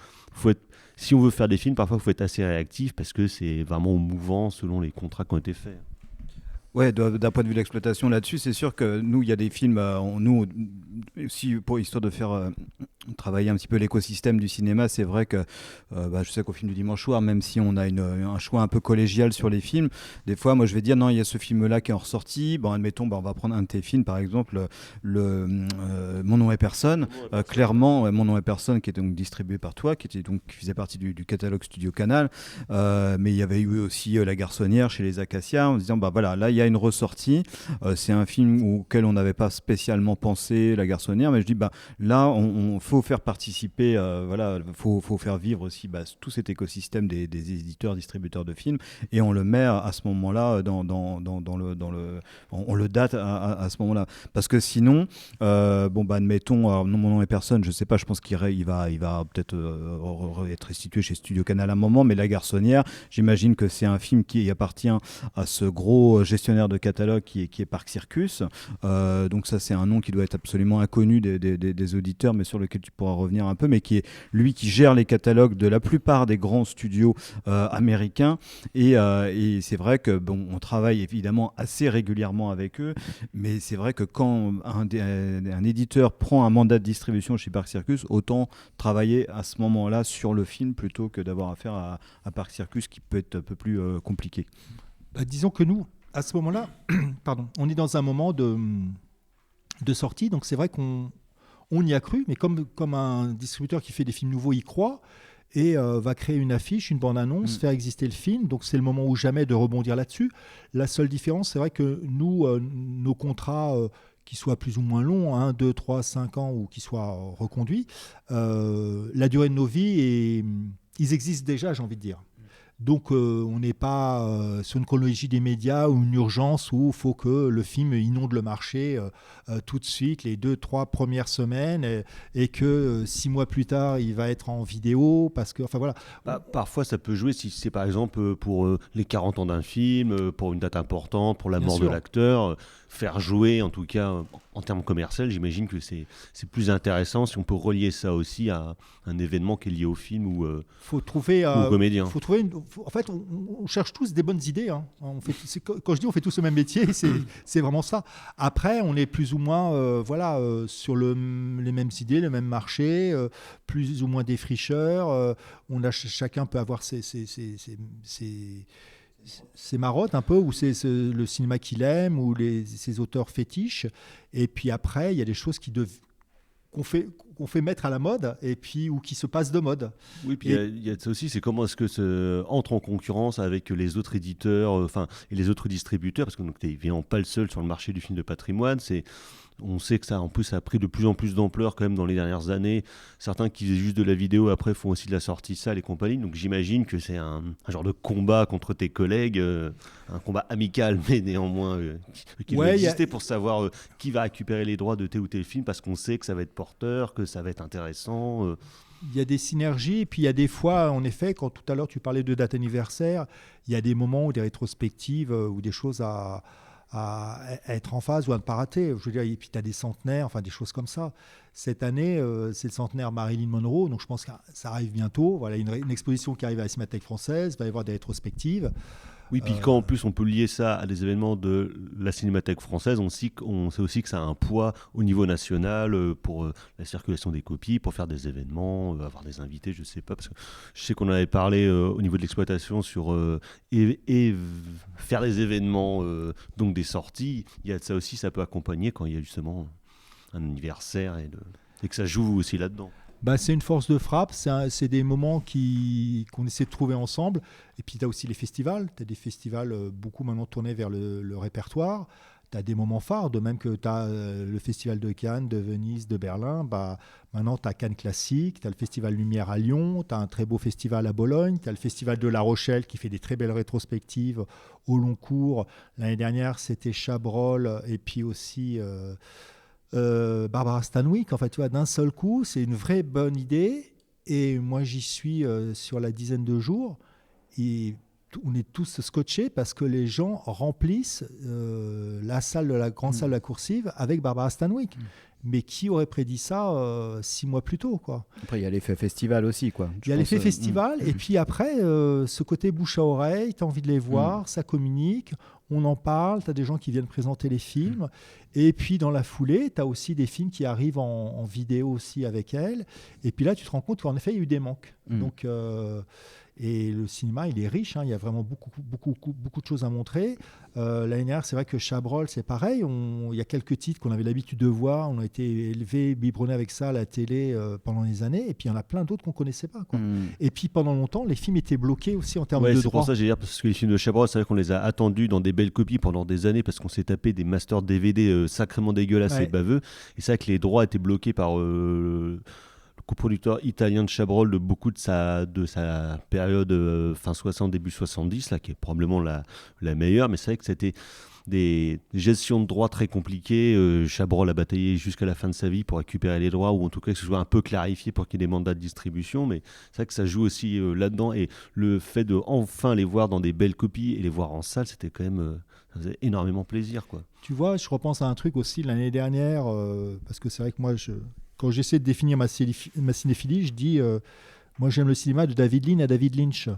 si on veut faire des films, parfois il faut être assez réactif parce que c'est vraiment mouvant selon les contrats qui ont été faits. Ouais, d'un point de vue de l'exploitation là-dessus, c'est sûr que nous, il y a des films, nous aussi pour histoire de faire travailler un petit peu l'écosystème du cinéma, c'est vrai que je sais qu'au film du dimanche soir, même si on a un choix un peu collégial sur les films, des fois, moi je vais dire non, il y a ce film-là qui est en ressorti. Bon, admettons, on va prendre un de tes films, par exemple, Mon nom est personne. Clairement, Mon nom est personne, qui était donc distribué par toi, qui faisait partie du catalogue Studio Canal, mais il y avait eu aussi La Garçonnière chez les Acacias, en disant voilà, là il y a une ressortie. C'est un film auquel on n'avait pas spécialement pensé, La Garçonnière, mais je dis là on faut faire participer, faut faire vivre aussi tout cet écosystème des éditeurs, distributeurs de films, et on le met à ce moment-là on le date à ce moment-là, parce que sinon admettons, Mon nom est personne, je sais pas, je pense qu'il va peut-être être restitué chez Studio Canal à un moment, mais La Garçonnière, j'imagine que c'est un film qui appartient à ce gros gestionnaire de catalogue qui est Parc Circus, donc ça c'est un nom qui doit être absolument inconnu des auditeurs, mais sur lequel tu pourras revenir un peu, mais qui est lui qui gère les catalogues de la plupart des grands studios américains, et c'est vrai que on travaille évidemment assez régulièrement avec eux, mais c'est vrai que quand un éditeur prend un mandat de distribution chez Parc Circus, autant travailler à ce moment-là sur le film plutôt que d'avoir affaire à Parc Circus, qui peut être un peu plus compliqué. Disons que nous, à ce moment-là, on est dans un moment de sortie, donc c'est vrai qu'on y a cru, mais comme un distributeur qui fait des films nouveaux y croit et va créer une affiche, une bande-annonce, faire exister le film, donc c'est le moment ou jamais de rebondir là-dessus. La seule différence, c'est vrai que nous, nos contrats, qui soient plus ou moins longs, 1, 2, 3, 5 ans, ou qui soient reconduits, la durée de nos vies, ils existent déjà, j'ai envie de dire. Donc on n'est pas sur une chronologie des médias ou une urgence où il faut que le film inonde le marché tout de suite, les 2-3 premières semaines, et que 6 mois plus tard, il va être en vidéo. Parce que, enfin voilà. Parfois, ça peut jouer si c'est par exemple pour les 40 ans d'un film, pour une date importante, pour la mort de l'acteur. Faire jouer, en tout cas en termes commerciaux, j'imagine que c'est plus intéressant si on peut relier ça aussi à un événement qui est lié au film ou faut trouver, au comédien. En fait, on cherche tous des bonnes idées. Hein. Quand je dis on fait tous le même métier, c'est vraiment ça. Après, on est plus ou moins sur les mêmes idées, le même marché, plus ou moins défricheurs. Chacun peut avoir ses marottes un peu, ou c'est le cinéma qu'il aime, ou ses auteurs fétiches. Et puis après, il y a des choses qu'on fait mettre à la mode, et puis ou qui se passent de mode. Oui, puis il y a ça aussi, c'est comment est-ce que ça entre en concurrence avec les autres éditeurs, et les autres distributeurs, parce que tu n'es évidemment pas le seul sur le marché du film de patrimoine. On sait que ça a pris de plus en plus d'ampleur quand même dans les dernières années. Certains qui faisaient juste de la vidéo, après font aussi de la sortie salle et compagnie. Donc j'imagine que c'est un genre de combat contre tes collègues, un combat amical, mais néanmoins qui doit exister pour savoir qui va récupérer les droits de tel ou tel film, parce qu'on sait que ça va être porteur, que ça va être intéressant. Il y a des synergies, et puis il y a des fois, en effet, quand tout à l'heure tu parlais de date anniversaire, il y a des moments ou des rétrospectives ou des choses à à être en phase ou à ne pas rater. Je veux dire, et puis tu as des centenaires, enfin des choses comme ça. Cette année, c'est le centenaire Marilyn Monroe, donc je pense que ça arrive bientôt. Voilà, une exposition qui arrive à la Cinémathèque française, il va y avoir des rétrospectives. Oui, puis quand en plus on peut lier ça à des événements de la Cinémathèque française, on sait aussi que ça a un poids au niveau national pour la circulation des copies, pour faire des événements, avoir des invités, je sais pas, parce que je sais qu'on en avait parlé au niveau de l'exploitation sur et faire des événements, donc des sorties. Il y a de ça aussi, ça peut accompagner quand il y a justement un anniversaire et que ça joue aussi là-dedans. Bah, c'est une force de frappe, c'est des moments qu'on essaie de trouver ensemble. Et puis tu as aussi les festivals, tu as des festivals beaucoup maintenant tournés vers le répertoire. Tu as des moments phares, de même que tu as le festival de Cannes, de Venise, de Berlin. Bah, maintenant tu as Cannes Classique, tu as le festival Lumière à Lyon, tu as un très beau festival à Bologne, tu as le festival de La Rochelle qui fait des très belles rétrospectives au long cours. L'année dernière c'était Chabrol et puis aussi... Barbara Stanwyck, en fait, tu vois, d'un seul coup, c'est une vraie bonne idée. Et moi, j'y suis sur la dizaine de jours. Et on est tous scotchés parce que les gens remplissent la grande salle de la Coursive avec Barbara Stanwyck. Mais qui aurait prédit ça 6 mois plus tôt, quoi. Après, il y a l'effet festival aussi, quoi. Il y a l'effet festival. Et puis après, ce côté bouche à oreille, tu as envie de les voir, ça communique, on en parle, tu as des gens qui viennent présenter les films. Et puis dans la foulée, tu as aussi des films qui arrivent en vidéo aussi avec elle. Et puis là, tu te rends compte qu'en effet, il y a eu des manques. Donc, et le cinéma, il est riche, hein, il y a vraiment beaucoup de choses à montrer. L'année dernière, c'est vrai que Chabrol, c'est pareil. Il y a quelques titres qu'on avait l'habitude de voir. On a été élevés, biberonnés avec ça à la télé pendant des années. Et puis, il y en a plein d'autres qu'on ne connaissait pas, quoi. Et puis, pendant longtemps, les films étaient bloqués aussi en termes de droits. C'est pour ça que j'ai dire, parce que les films de Chabrol, c'est vrai qu'on les a attendus dans des belles copies pendant des années parce qu'on s'est tapé des masters DVD sacrément dégueulasses et baveux. Et c'est vrai que les droits étaient bloqués par... le coproducteur italien de Chabrol de beaucoup de sa période fin 60, début 70, là, qui est probablement la meilleure, mais c'est vrai que c'était des gestions de droits très compliquées. Chabrol a bataillé jusqu'à la fin de sa vie pour récupérer les droits, ou en tout cas que ce soit un peu clarifié pour qu'il y ait des mandats de distribution, mais c'est vrai que ça joue aussi là-dedans, et le fait de enfin les voir dans des belles copies et les voir en salle, c'était quand même... ça faisait énormément plaisir, quoi. Tu vois, je repense à un truc aussi l'année dernière, parce que c'est vrai que moi, quand j'essaie de définir ma cinéphilie, je dis moi j'aime le cinéma de David Lean à David Lynch.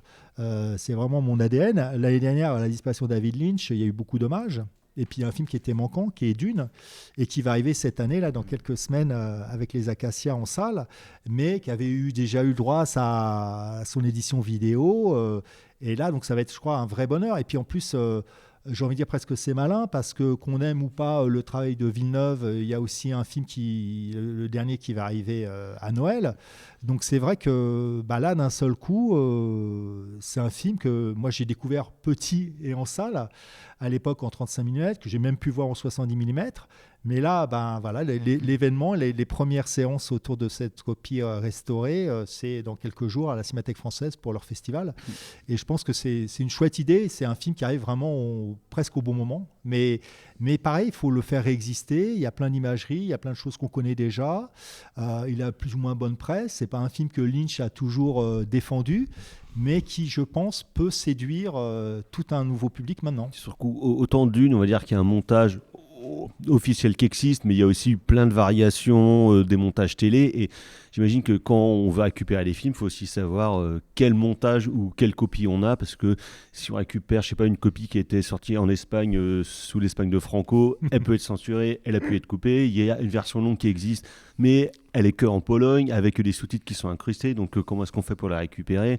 C'est vraiment mon ADN. L'année dernière, à la disparition de David Lynch, il y a eu beaucoup d'hommages. Et puis il y a un film qui était manquant, qui est Dune, et qui va arriver cette année, là, dans quelques semaines, avec les Acacias en salle, mais qui avait déjà eu droit à son édition vidéo. Et là, donc ça va être, je crois, un vrai bonheur. Et puis en plus... j'ai envie de dire presque c'est malin parce que qu'on aime ou pas le travail de Villeneuve, il y a aussi un film le dernier qui va arriver à Noël. Donc c'est vrai que là d'un seul coup, c'est un film que moi j'ai découvert petit et en salle à l'époque en 35 mm, que j'ai même pu voir en 70 mm. Mais là, voilà, l'événement, les premières séances autour de cette copie restaurée, c'est dans quelques jours à la Cinémathèque française pour leur festival. Et je pense que c'est une chouette idée. C'est un film qui arrive vraiment presque au bon moment. Mais pareil, il faut le faire réexister. Il y a plein d'imageries, il y a plein de choses qu'on connaît déjà. Il a plus ou moins bonne presse. C'est pas un film que Lynch a toujours défendu, mais qui, je pense, peut séduire tout un nouveau public maintenant. Surtout, autant Dune, on va dire qu'il y a un montage officiel qui existe, mais il y a aussi plein de variations des montages télé, et j'imagine que quand on va récupérer les films, il faut aussi savoir quel montage ou quelle copie on a, parce que si on récupère, je sais pas, une copie qui était sortie en Espagne sous l'Espagne de Franco, elle peut être censurée, elle a pu être coupée. Il y a une version longue qui existe, mais elle est que en Pologne avec des sous-titres qui sont incrustés, donc comment est-ce qu'on fait pour la récupérer?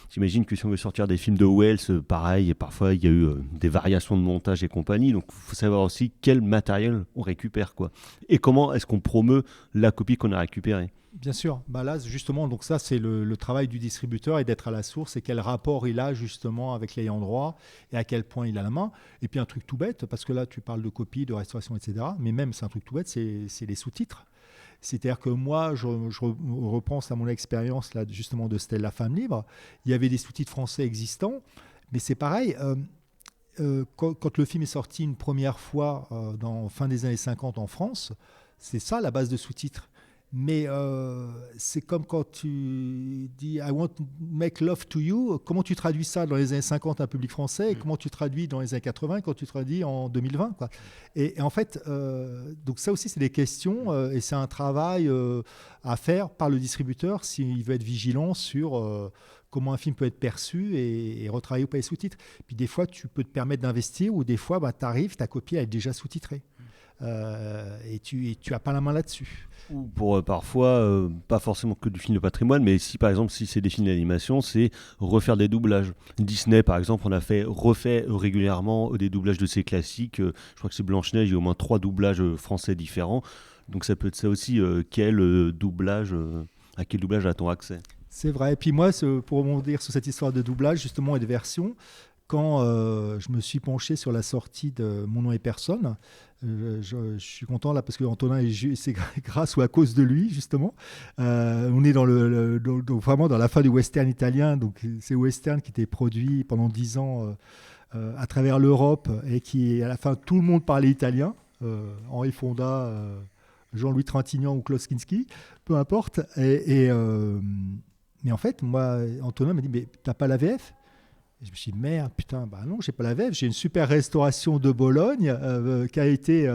J'imagine que si on veut sortir des films de Wells, pareil, parfois il y a eu des variations de montage et compagnie, donc il faut savoir aussi quel matériel on récupère, quoi. Et comment est-ce qu'on promeut la copie qu'on a récupérée. Bien sûr, là justement, donc ça c'est le travail du distributeur, et d'être à la source, et quel rapport il a justement avec l'ayant droit, et à quel point il a la main. Et puis un truc tout bête, parce que là tu parles de copie, de restauration, etc., mais même c'est un truc tout bête, c'est les sous-titres. C'est-à-dire que moi, je repense à mon expérience là, justement de Stella Femme Libre. Il y avait des sous-titres français existants, mais c'est pareil. Quand le film est sorti une première fois fin des années 50 en France, c'est ça la base de sous-titres. Mais c'est comme quand tu dis I want to make love to you. Comment tu traduis ça dans les années 50 à un public français et comment tu traduis dans les années 80 quand tu traduis en 2020 quoi. Et en fait, donc ça aussi, c'est des questions et c'est un travail à faire par le distributeur s'il veut être vigilant sur comment un film peut être perçu et retravailler ou pas les sous-titres. Puis des fois, tu peux te permettre d'investir ou des fois, tu arrives, ta copie elle est déjà sous-titrée. Et tu n'as pas la main là-dessus. Ou pour parfois, pas forcément que du film de patrimoine, mais si par exemple si c'est des films d'animation, c'est refaire des doublages. Disney par exemple, refait régulièrement des doublages de ses classiques. Je crois que c'est Blanche-Neige, il y a au moins 3 doublages français différents. Donc ça peut être ça aussi, à quel doublage a-t-on accès ? C'est vrai. Et puis moi, pour rebondir sur cette histoire de doublage justement et de version, quand je me suis penché sur la sortie de Mon nom et personne, je suis content là parce que Antonin, c'est grâce ou à cause de lui justement. On est donc vraiment dans la fin du western italien. Donc c'est western qui était produit pendant 10 ans à travers l'Europe et qui à la fin tout le monde parlait italien. Henri Fonda, Jean-Louis Trintignant ou Klaus Kinski, peu importe. Mais en fait, moi, Antonin m'a dit mais t'as pas la VF ? Et je me suis dit, merde, putain, bah non, j'ai pas la VF. J'ai une super restauration de Bologne qui a été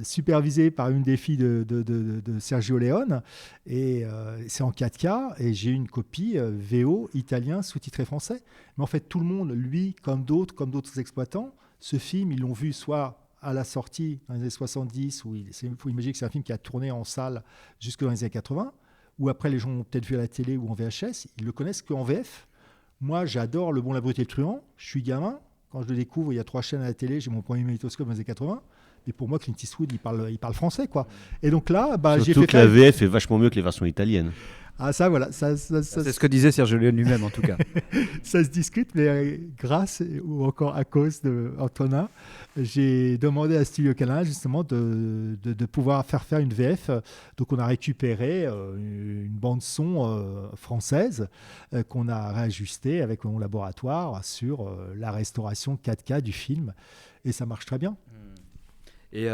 supervisée par une des filles de Sergio Leone. Et c'est en 4K. Et j'ai une copie VO italien sous-titré français. Mais en fait, tout le monde, lui, comme d'autres exploitants, ce film, ils l'ont vu soit à la sortie dans les années 70, où il faut imaginer que c'est un film qui a tourné en salle jusque dans les années 80, ou après, les gens l'ont peut-être vu à la télé ou en VHS. Ils le connaissent qu'en VF. Moi, j'adore Le Bon, la Brute et le Truand. Je suis gamin. Quand je le découvre, il y a 3 chaînes à la télé. J'ai mon premier magnétoscope dans les années 80. Mais pour moi, Clint Eastwood, il parle français, quoi. Et donc là, j'ai fait... Surtout que la VF est vachement mieux que les versions italiennes. Ah, ça, voilà. Ça, c'est ce que disait Sergio Leone lui-même, en tout cas. Ça se discute, mais grâce ou encore à cause d'Antonin, j'ai demandé à Studio Canal, justement, de pouvoir faire une VF. Donc, on a récupéré une bande-son française qu'on a réajustée avec mon laboratoire sur la restauration 4K du film. Et ça marche très bien. Et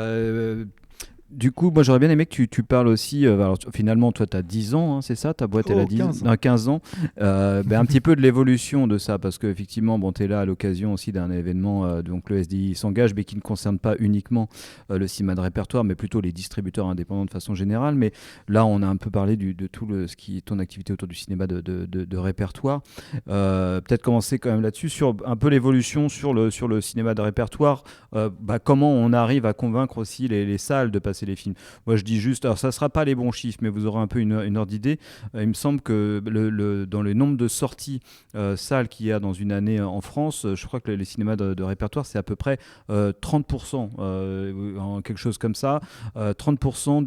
du coup, moi j'aurais bien aimé que tu parles aussi, alors, finalement toi tu as 10 ans, hein, c'est ça, ta boîte elle a 15 ans, un petit peu de l'évolution de ça, parce qu'effectivement tu es là à l'occasion aussi d'un événement, donc le SDI s'engage, mais qui ne concerne pas uniquement le cinéma de répertoire, mais plutôt les distributeurs indépendants de façon générale. Mais là on a un peu parlé de tout ce qui est ton activité autour du cinéma de répertoire. Peut-être commencer quand même là-dessus, sur un peu l'évolution sur le cinéma de répertoire, comment on arrive à convaincre aussi les salles de passer les films. Moi je dis juste, alors ça sera pas les bons chiffres, mais vous aurez un peu une ordre d'idée. Il me semble que dans le nombre de sorties salles qu'il y a dans une année en France, je crois que les cinémas de répertoire c'est à peu près 30%, quelque chose comme ça. 30%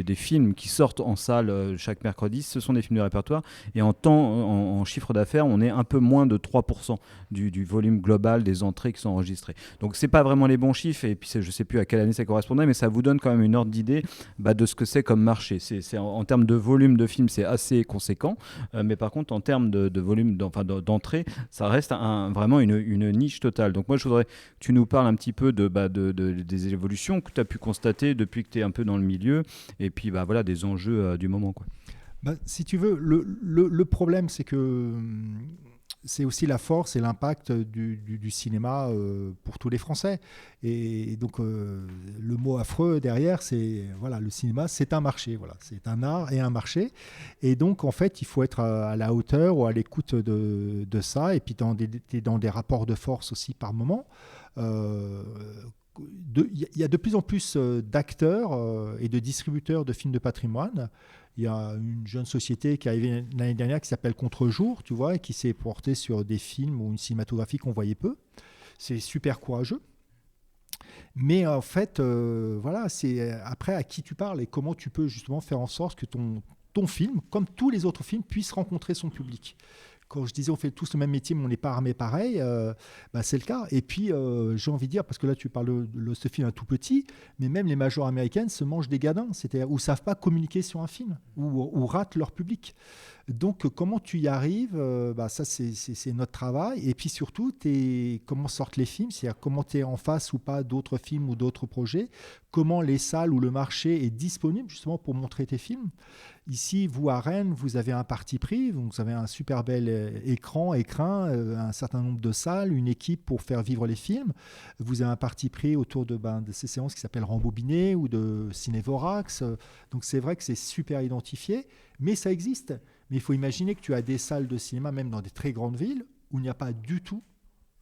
des films qui sortent en salle chaque mercredi, ce sont des films de répertoire, et en chiffre d'affaires on est un peu moins de 3% du volume global des entrées qui sont enregistrées. Donc c'est pas vraiment les bons chiffres, et puis je sais plus à quelle année ça correspondait, mais ça vous donne quand même une ordre d'idée de ce que c'est comme marché. C'est en termes de volume de films, c'est assez conséquent, mais par contre en termes de volume d'entrée, ça reste vraiment une niche totale. Donc moi je voudrais que tu nous parles un petit peu des évolutions que tu as pu constater depuis que tu es un peu dans le milieu, et puis voilà, des enjeux du moment, quoi. Si tu veux, le problème c'est que c'est aussi la force et l'impact du cinéma pour tous les Français. Et donc, le mot affreux derrière, c'est le cinéma, c'est un marché. Voilà, c'est un art et un marché. Et donc, en fait, il faut être à la hauteur ou à l'écoute de ça. Et puis, dans des rapports de force aussi par moment. Il y a de plus en plus d'acteurs et de distributeurs de films de patrimoine. Il y a une jeune société qui est arrivée l'année dernière qui s'appelle Contre-jour, tu vois, et qui s'est portée sur des films ou une cinématographie qu'on voyait peu. C'est super courageux. Mais en fait, c'est après à qui tu parles et comment tu peux justement faire en sorte que ton film, comme tous les autres films, puisse rencontrer son public. Quand je disais on fait tous le même métier mais on n'est pas armés pareil, c'est le cas. Et puis j'ai envie de dire, parce que là tu parles de ce film un tout petit, mais même les majors américaines se mangent des gadins, c'est-à-dire ou savent pas communiquer sur un film, ou ratent leur public. Donc, comment tu y arrives, ça, c'est notre travail. Et puis surtout, comment sortent les films, c'est-à-dire comment tu es en face ou pas d'autres films ou d'autres projets, comment les salles ou le marché est disponible justement pour montrer tes films. Ici, vous, à Rennes, vous avez un parti pris, vous avez un super bel écran, un certain nombre de salles, une équipe pour faire vivre les films. Vous avez un parti pris autour de ces séances qui s'appellent Rembobiné ou de Cinévorax. Donc, c'est vrai que c'est super identifié, mais ça existe. Mais il faut imaginer que tu as des salles de cinéma, même dans des très grandes villes, où il n'y a pas du tout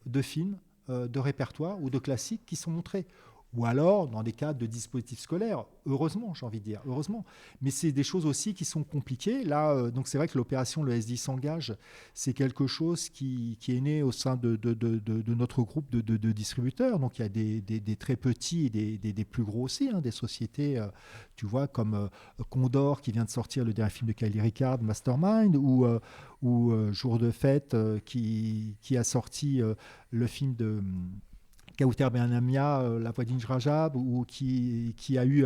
de films, de répertoire ou de classiques qui sont montrés. Ou alors, dans des cas de dispositifs scolaires, heureusement, j'ai envie de dire, heureusement. Mais c'est des choses aussi qui sont compliquées. Là, donc c'est vrai que l'opération Le SDI s'engage, c'est quelque chose qui est né au sein de notre groupe de distributeurs. Donc il y a des très petits et des plus gros aussi, des sociétés, tu vois, comme Condor qui vient de sortir le dernier film de Kylie Ricard, Mastermind, ou Jour de fête qui a sorti le film de Kauter Benhamia, La voix d'Inj Rajab, ou qui a eu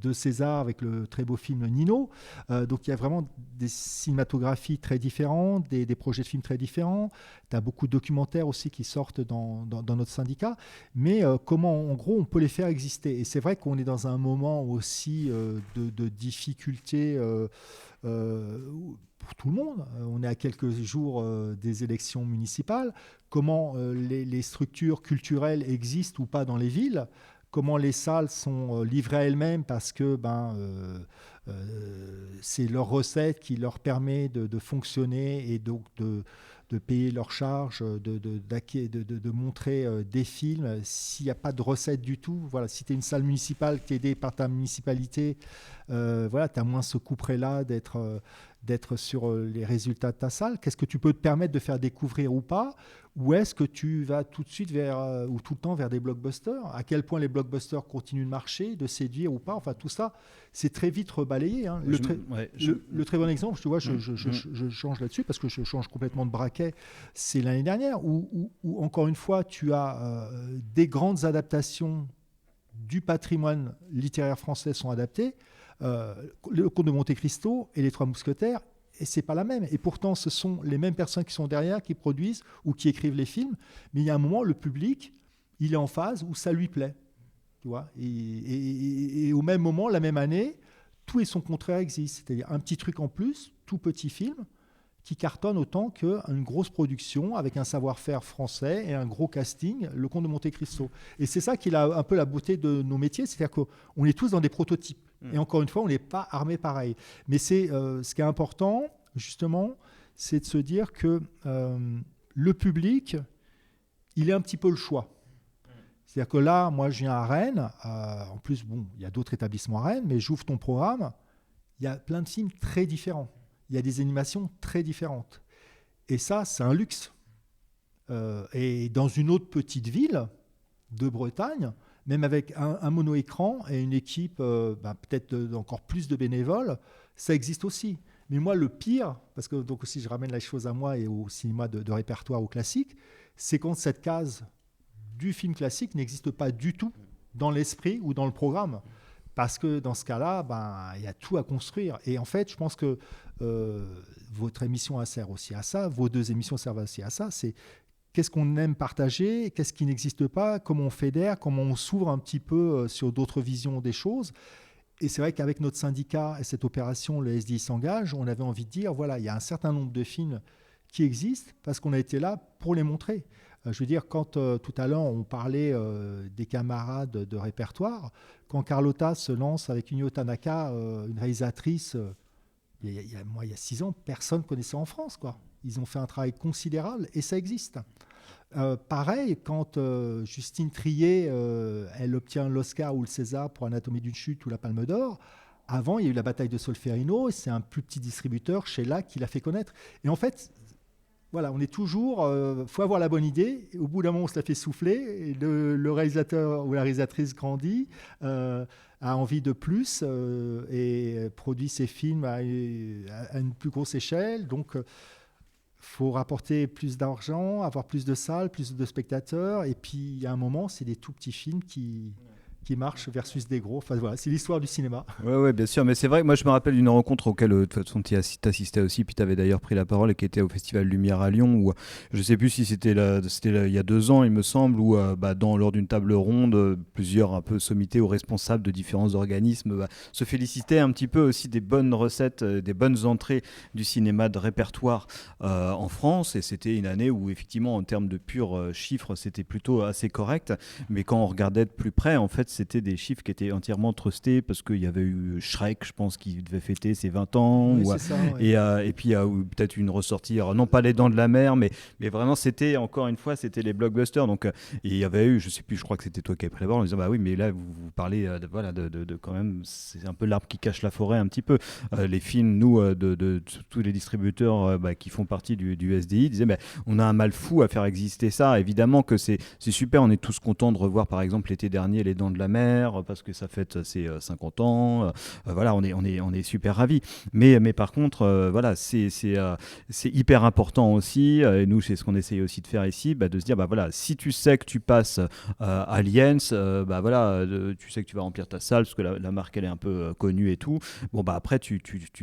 2 Césars avec le très beau film Nino. Donc il y a vraiment des cinématographies très différentes, des projets de films très différents. Tu as beaucoup de documentaires aussi qui sortent dans notre syndicat. Mais comment, en gros, on peut les faire exister. Et c'est vrai qu'on est dans un moment aussi de difficultés pour tout le monde. On est à quelques jours des élections municipales. Comment les structures culturelles existent ou pas dans les villes, comment les salles sont livrées à elles-mêmes parce que c'est leur recette qui leur permet de fonctionner et donc de payer leurs charges, de montrer des films. S'il n'y a pas de recette du tout, voilà, si tu es une salle municipale qui est aidée par ta municipalité, tu as moins ce couperet-là d'être sur les résultats de ta salle. Qu'est-ce que tu peux te permettre de faire découvrir ou pas? Ou est-ce que tu vas tout de suite ou tout le temps vers des blockbusters? À quel point les blockbusters continuent de marcher, de séduire ou pas? Enfin, tout ça, c'est très vite rebalayé. Le très bon exemple, tu vois, je change là-dessus parce que je change complètement de braquet. C'est l'année dernière où encore une fois, tu as des grandes adaptations du patrimoine littéraire français sont adaptées. Le Comte de Monte Cristo et les Trois Mousquetaires, et c'est pas la même. Et pourtant, ce sont les mêmes personnes qui sont derrière, qui produisent ou qui écrivent les films. Mais il y a un moment, le public, il est en phase où ça lui plaît, tu vois. Et au même moment, la même année, tout et son contraire existe. C'est-à-dire un petit truc en plus, tout petit film, qui cartonne autant qu'une grosse production avec un savoir-faire français et un gros casting, Le Comte de Monte Cristo. Et c'est ça qui est un peu la beauté de nos métiers, c'est-à-dire qu'on est tous dans des prototypes. Et encore une fois, on n'est pas armés pareil. Mais c'est ce qui est important, justement, c'est de se dire que le public, il est un petit peu le choix. C'est-à-dire que là, moi, je viens à Rennes. En plus, il y a d'autres établissements à Rennes, mais j'ouvre ton programme. Il y a plein de films très différents. Il y a des animations très différentes. Et ça, c'est un luxe. Et dans une autre petite ville de Bretagne, même avec un mono-écran et une équipe peut-être d'encore plus de bénévoles, ça existe aussi. Mais moi, le pire, parce que donc aussi je ramène la chose à moi et au cinéma de répertoire, au classique, c'est quand cette case du film classique n'existe pas du tout dans l'esprit ou dans le programme. Parce que dans ce cas-là, il y a tout à construire. Et en fait, je pense que votre émission sert aussi à ça, vos 2 émissions servent aussi à ça, c'est qu'est-ce qu'on aime partager, qu'est-ce qui n'existe pas, comment on fédère, comment on s'ouvre un petit peu sur d'autres visions des choses. Et c'est vrai qu'avec notre syndicat et cette opération, le SDI s'engage, on avait envie de dire, voilà, il y a un certain nombre de films qui existent parce qu'on a été là pour les montrer. Je veux dire, quand tout à l'heure on parlait des camarades de répertoire, quand Carlotta se lance avec Unio Tanaka, une réalisatrice, il y a 6 ans, personne ne connaissait en France, quoi. Ils ont fait un travail considérable et ça existe. Pareil, quand Justine Triet, elle obtient l'Oscar ou le César pour Anatomie d'une chute ou la Palme d'Or, avant, il y a eu la bataille de Solferino, et c'est un plus petit distributeur, Sheila, qui l'a fait connaître. Et en fait, voilà, on est toujours... faut avoir la bonne idée. Au bout d'un moment, on se la fait souffler. Et le réalisateur ou la réalisatrice grandit, a envie de plus et produit ses films à une plus grosse échelle. Donc, faut rapporter plus d'argent, avoir plus de salles, plus de spectateurs. Et puis, il y a un moment, c'est des tout petits films qui qui marchent versus des gros. Enfin voilà, c'est l'histoire du cinéma. Ouais, bien sûr, mais c'est vrai que moi je me rappelle d'une rencontre auquel de toute façon tu assistais aussi, puis tu avais d'ailleurs pris la parole et qui était au Festival Lumière à Lyon, où je sais plus si c'était il y a 2 ans, il me semble, où lors d'une table ronde, plusieurs un peu sommités ou responsables de différents organismes se félicitaient un petit peu aussi des bonnes recettes, des bonnes entrées du cinéma de répertoire en France, et c'était une année où effectivement en termes de purs chiffres c'était plutôt assez correct, mais quand on regardait de plus près, en fait c'était des chiffres qui étaient entièrement trustés parce qu'il y avait eu Shrek, je pense, qui devait fêter ses 20 ans. Oui, c'est ça, ouais. Et puis il y a eu peut-être une ressortie, alors, non pas Les Dents de la Mer, mais vraiment c'était, encore une fois, c'était les blockbusters. Donc il y avait eu, je sais plus, je crois que c'était toi qui avais pris la parole en disant bah oui, mais là vous parlez de quand même, c'est un peu l'arbre qui cache la forêt un petit peu. Les films, nous, de tous les distributeurs qui font partie du SDI disaient on a un mal fou à faire exister ça. Évidemment que c'est super, on est tous contents de revoir par exemple l'été dernier Les Dents de la Mer parce que ça fête ses 50 ans. Voilà, on est super ravis. Mais par contre, voilà, c'est hyper important aussi. Et nous, c'est ce qu'on essaye aussi de faire ici, de se dire, voilà, si tu sais que tu passes Aliens, voilà, tu sais que tu vas remplir ta salle parce que la marque elle est un peu connue et tout. Bon, après, tu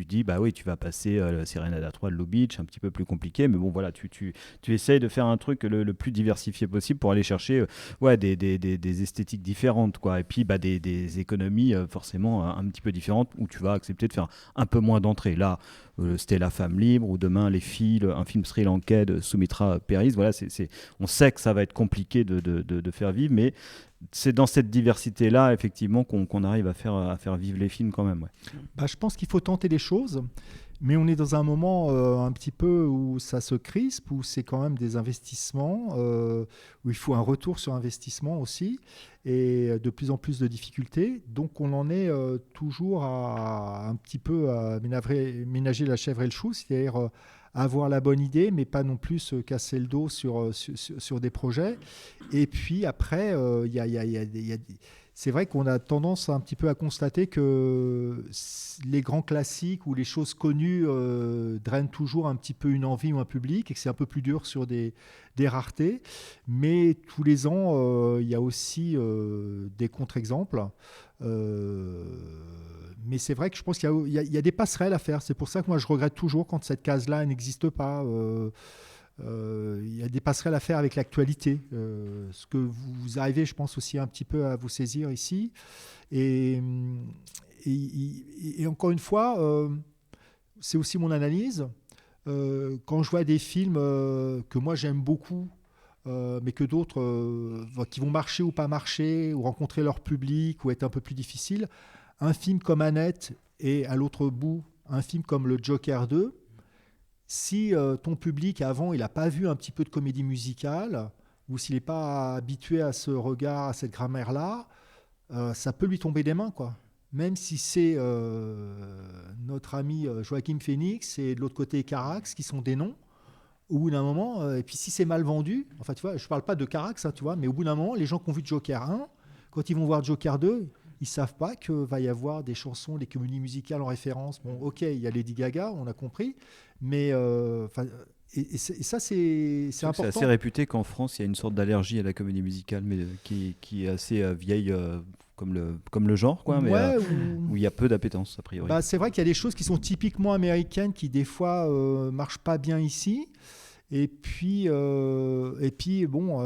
dis, oui, tu vas passer Serenada 3 de Lou Beach, un petit peu plus compliqué, mais bon, voilà, tu essayes de faire un truc le plus diversifié possible pour aller chercher des esthétiques différentes, quoi. Et puis, des économies forcément un petit peu différentes où tu vas accepter de faire un peu moins d'entrées. Là, c'était La Femme Libre, ou demain Les Filles, un film sri-lankais de Sumitra Peris. Voilà, on sait que ça va être compliqué de faire vivre, mais c'est dans cette diversité-là, effectivement, qu'on arrive à faire vivre les films quand même. Ouais. Je pense qu'il faut tenter les choses, mais on est dans un moment un petit peu où ça se crispe, où c'est quand même des investissements, où il faut un retour sur investissement aussi, et de plus en plus de difficultés. Donc on en est toujours à un petit peu à ménager la chèvre et le chou, c'est-à-dire avoir la bonne idée, mais pas non plus se casser le dos sur des projets. Et puis après, c'est vrai qu'on a tendance un petit peu à constater que les grands classiques ou les choses connues drainent toujours un petit peu une envie ou un public, et que c'est un peu plus dur sur des raretés. Mais tous les ans, il y a aussi des contre-exemples. Mais c'est vrai que je pense qu'il y a des passerelles à faire. C'est pour ça que moi, je regrette toujours quand cette case-là n'existe pas. Il y a des passerelles à faire avec l'actualité. Ce que vous arrivez, je pense, aussi un petit peu à vous saisir ici. Et encore une fois, c'est aussi mon analyse. Quand je vois des films que moi j'aime beaucoup, mais que d'autres qui vont marcher ou pas marcher, ou rencontrer leur public, ou être un peu plus difficile, un film comme Annette et à l'autre bout, un film comme Le Joker 2, si ton public avant il n'a pas vu un petit peu de comédie musicale, ou s'il n'est pas habitué à ce regard, à cette grammaire-là, ça peut lui tomber des mains, quoi. Même si c'est notre ami Joaquin Phoenix et de l'autre côté Carax, qui sont des noms, au bout d'un moment, et puis si c'est mal vendu, enfin tu vois, je ne parle pas de Carax, tu vois, mais au bout d'un moment, les gens qui ont vu Joker 1, quand ils vont voir Joker 2, ils ne savent pas qu'il va y avoir des chansons, des comédies musicales en référence. Bon, ok, il y a Lady Gaga, on a compris, mais et ça, c'est important. C'est assez réputé qu'en France, il y a une sorte d'allergie à la comédie musicale, mais qui est assez vieille, comme le genre, quoi, mais ouais, où il y a peu d'appétence, a priori. C'est vrai qu'il y a des choses qui sont typiquement américaines, qui des fois marchent pas bien ici. Et puis bon,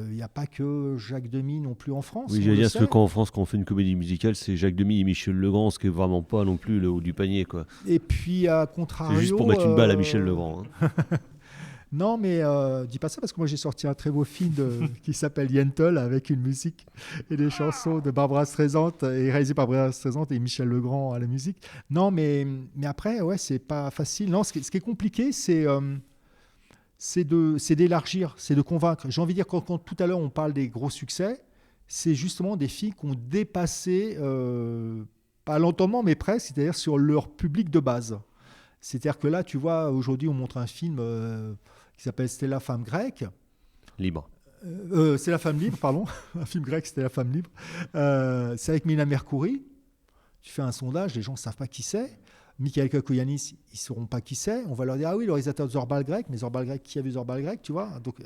il n'y a pas que Jacques Demy non plus en France. Oui, j'allais dire que quand en France, quand on fait une comédie musicale, c'est Jacques Demy et Michel Legrand, ce qui est vraiment pas non plus le haut du panier, quoi. Et puis à contrario, c'est juste pour mettre une balle à Michel Legrand. Hein. Non, mais dis pas ça, parce que moi j'ai sorti un très beau film qui s'appelle Yentl, avec une musique et des chansons de Barbara Streisand, et réalisé par Barbara Streisand et Michel Legrand à la musique. Non, mais après, ouais, c'est pas facile. Non, ce qui est compliqué, c'est d'élargir, c'est de convaincre. J'ai envie de dire, quand tout à l'heure on parle des gros succès, c'est justement des films qui ont dépassé, pas l'entendement, mais presque, c'est-à-dire sur leur public de base. C'est-à-dire que là, tu vois, aujourd'hui on montre un film qui s'appelle Stella, femme grecque. Libre. C'est la femme libre, pardon. Un film grec, c'était La femme libre. C'est avec Mina Mercouri. Tu fais un sondage, les gens ne savent pas qui c'est. Michael Kakoyannis, ils ne sauront pas qui c'est. On va leur dire, ah oui, le réalisateur de Zorbal grec. Mais Zorbal grec, qui a vu Zorbal grec, tu vois. Donc,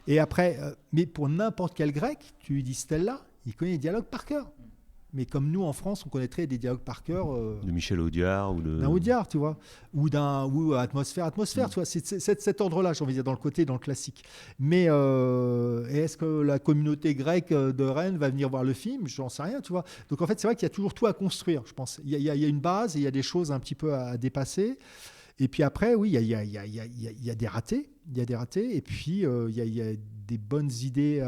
et après, mais pour n'importe quel grec, tu lui dis Stella, il connaît les dialogues par cœur. Mais comme nous, en France, on connaîtrait des dialogues par cœur. De Michel Audiard ou de... D'un Audiard, tu vois. Ou Atmosphère, tu vois. C'est cet ordre-là, j'ai envie de dire, dans le classique. Mais est-ce que la communauté grecque de Rennes va venir voir le film ? J'en sais rien, tu vois. Donc en fait, c'est vrai qu'il y a toujours tout à construire, je pense. Il y a une base et il y a des choses un petit peu à dépasser. Et puis après, oui, il y a des ratés. Il y a des ratés. Et puis, il y a des bonnes idées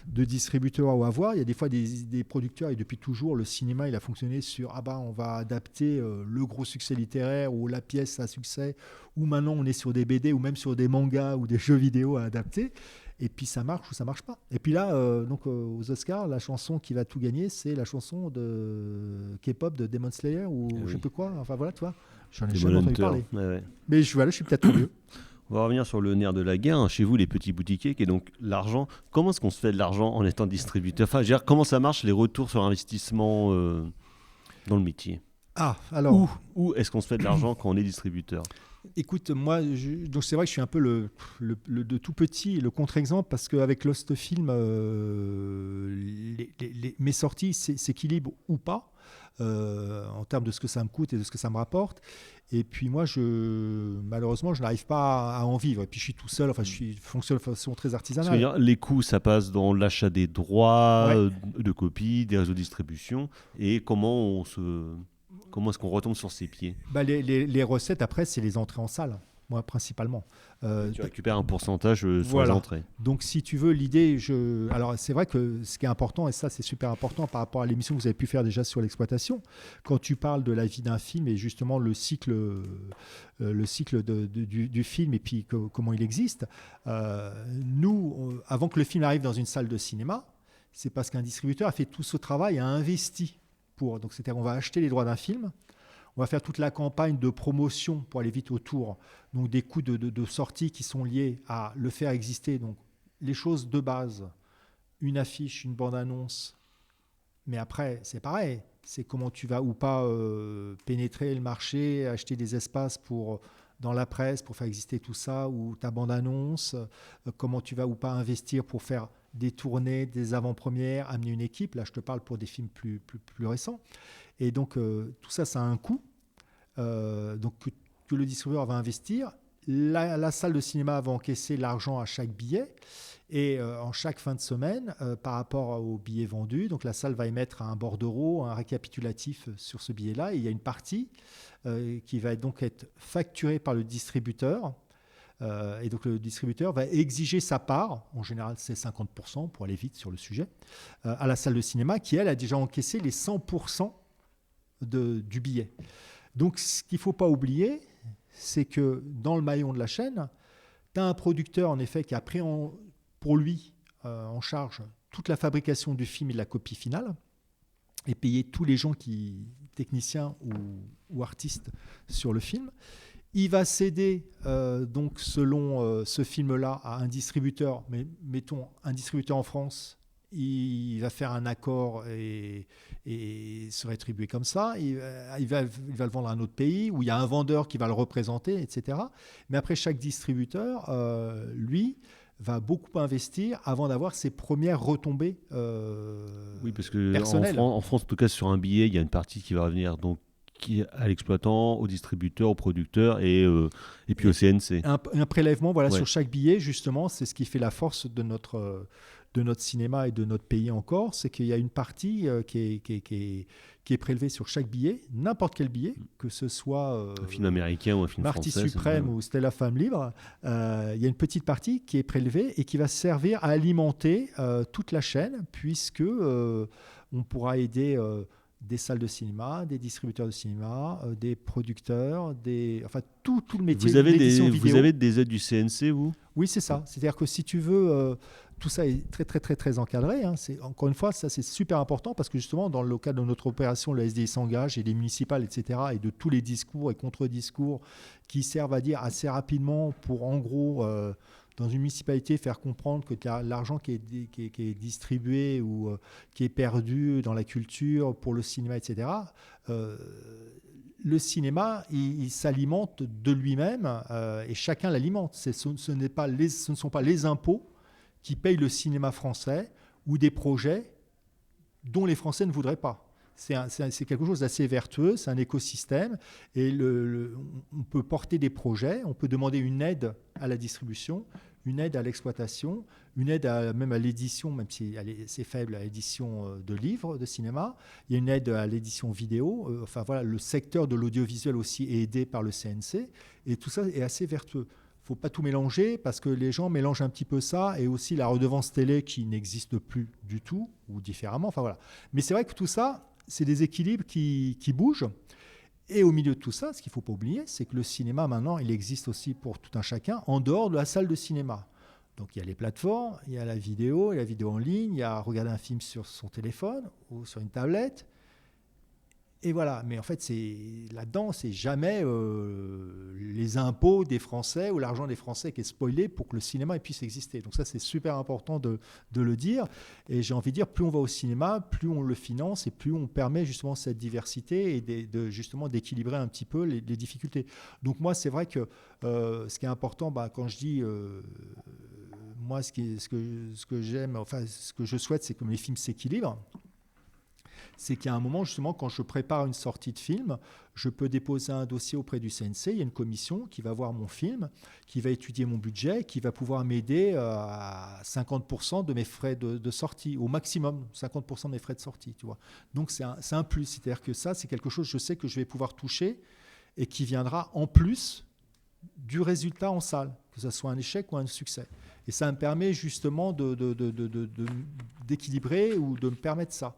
de distributeurs à avoir. Il y a des fois des producteurs, et depuis toujours, le cinéma, il a fonctionné sur on va adapter le gros succès littéraire ou la pièce à succès, ou maintenant on est sur des BD ou même sur des mangas ou des jeux vidéo à adapter. Et puis ça marche ou ça marche pas. Et puis là, aux Oscars, la chanson qui va tout gagner, c'est la chanson de K-pop de Demon Slayer ou je sais plus quoi. Enfin voilà, tu vois. J'en ai jamais entendu parler. Ouais. Mais je suis peut-être trop vieux. On va revenir sur le nerf de la guerre, chez vous les petits boutiquiers, qui est donc l'argent. Comment est-ce qu'on se fait de l'argent en étant distributeur ? Enfin, je veux dire, comment ça marche les retours sur investissement dans le métier ? Alors... Où est-ce qu'on se fait de l'argent quand on est distributeur ? Écoute, moi, donc c'est vrai que je suis un peu le de tout petit, le contre-exemple, parce qu'avec Lost Film, mes sorties s'équilibrent ou pas en termes de ce que ça me coûte et de ce que ça me rapporte. Et puis moi, malheureusement, je n'arrive pas à en vivre. Et puis je suis tout seul, je fonctionne de façon très artisanale. C'est-à-dire, les coûts, ça passe dans l'achat des droits, de copies, des réseaux de distribution, et comment est-ce qu'on retombe sur ses pieds ? Les recettes, après, c'est les entrées en salle, moi, principalement. Tu récupères un pourcentage sur les entrées. Donc, si tu veux, l'idée... Alors, c'est vrai que ce qui est important, et ça, c'est super important par rapport à l'émission que vous avez pu faire déjà sur l'exploitation, quand tu parles de la vie d'un film et justement le cycle du film et puis comment il existe, nous, avant que le film arrive dans une salle de cinéma, c'est parce qu'un distributeur a fait tout ce travail, a investi donc, c'est-à-dire qu'on va acheter les droits d'un film, on va faire toute la campagne de promotion pour aller vite autour, donc des coûts de sortie qui sont liés à le faire exister, donc les choses de base, une affiche, une bande-annonce, mais après, c'est pareil, c'est comment tu vas ou pas pénétrer le marché, acheter des espaces dans la presse pour faire exister tout ça, ou ta bande-annonce, comment tu vas ou pas investir pour faire des tournées, des avant-premières, amener une équipe. Là, je te parle pour des films plus récents. Et donc, tout ça, ça a un coût. Donc, que le distributeur va investir. La salle de cinéma va encaisser l'argent à chaque billet. Et en chaque fin de semaine, par rapport aux billets vendus, donc la salle va émettre un bordereau, un récapitulatif sur ce billet-là. Et il y a une partie qui va donc être facturée par le distributeur. Et donc le distributeur va exiger sa part, en général c'est 50% pour aller vite sur le sujet, à la salle de cinéma qui elle a déjà encaissé les 100% du billet. Donc ce qu'il ne faut pas oublier, c'est que dans le maillon de la chaîne, tu as un producteur en effet qui a pris pour lui en charge toute la fabrication du film et de la copie finale et payé tous les gens techniciens ou artistes sur le film. Il va céder, donc selon ce film-là, à un distributeur, mais mettons un distributeur en France, il va faire un accord et se rétribuer comme ça. Il va le vendre à un autre pays où il y a un vendeur qui va le représenter, etc. Mais après, chaque distributeur, lui, va beaucoup investir avant d'avoir ses premières retombées oui, parce que personnelles. En France, en tout cas, sur un billet, il y a une partie qui va revenir donc à l'exploitant, au distributeur, au producteur et puis au CNC. Un prélèvement sur chaque billet, justement, c'est ce qui fait la force de notre cinéma et de notre pays encore, c'est qu'il y a une partie qui est prélevée sur chaque billet, n'importe quel billet, que ce soit un film américain ou un film Marty français. Suprême ou Stella Femme Libre, il y a une petite partie qui est prélevée et qui va servir à alimenter toute la chaîne, puisque on pourra aider des salles de cinéma, des distributeurs de cinéma, des producteurs, tout le métier de l'édition vidéo. Vous avez des aides du CNC, vous ? Oui, c'est ça. C'est-à-dire que si tu veux, tout ça est très, très, très, très encadré. Encore une fois, ça, c'est super important parce que justement, dans le cadre de notre opération, le SDI s'engage et les municipales, etc., et de tous les discours et contre-discours qui servent à dire assez rapidement pour, en gros, dans une municipalité, faire comprendre que l'argent qui est distribué ou qui est perdu dans la culture pour le cinéma, etc., le cinéma, il s'alimente de lui-même et chacun l'alimente. Ce ne sont pas les impôts qui payent le cinéma français ou des projets dont les Français ne voudraient pas. C'est quelque chose d'assez vertueux, c'est un écosystème, et on peut porter des projets, on peut demander une aide à la distribution, une aide à l'exploitation, une aide même à l'édition, même si c'est faible, à l'édition de livres de cinéma. Il y a une aide à l'édition vidéo. Enfin voilà, le secteur de l'audiovisuel aussi est aidé par le CNC, et tout ça est assez vertueux. Il ne faut pas tout mélanger parce que les gens mélangent un petit peu ça et aussi la redevance télé qui n'existe plus du tout ou différemment. Enfin voilà. Mais c'est vrai que tout ça, c'est des équilibres qui bougent. Et au milieu de tout ça, ce qu'il ne faut pas oublier, c'est que le cinéma, maintenant, il existe aussi pour tout un chacun en dehors de la salle de cinéma. Donc il y a les plateformes, il y a la vidéo en ligne, il y a regarder un film sur son téléphone ou sur une tablette. Et voilà, mais en fait, là-dedans, c'est jamais les impôts des Français ou l'argent des Français qui est spoilé pour que le cinéma puisse exister. Donc ça, c'est super important de le dire. Et j'ai envie de dire, plus on va au cinéma, plus on le finance et plus on permet justement cette diversité et justement d'équilibrer un petit peu les difficultés. Donc moi, c'est vrai que ce qui est important, quand je dis... moi, ce que j'aime, enfin, ce que je souhaite, c'est que les films s'équilibrent. C'est qu'il y a un moment, justement, quand je prépare une sortie de film, je peux déposer un dossier auprès du CNC. Il y a une commission qui va voir mon film, qui va étudier mon budget, qui va pouvoir m'aider à 50% de mes frais de sortie, au maximum 50% de mes frais de sortie. Tu vois. Donc, c'est un plus. C'est-à-dire que ça, c'est quelque chose, je sais que je vais pouvoir toucher et qui viendra en plus du résultat en salle, que ce soit un échec ou un succès. Et ça me permet justement d'équilibrer ou de me permettre ça.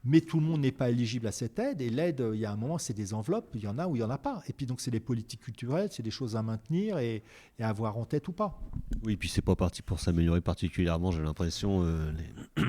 Mais tout le monde n'est pas éligible à cette aide. Et l'aide, il y a un moment, c'est des enveloppes. Il y en a ou il n'y en a pas. Et puis donc, c'est des politiques culturelles, c'est des choses à maintenir et à avoir en tête ou pas. Oui, puis c'est pas parti pour s'améliorer particulièrement, j'ai l'impression.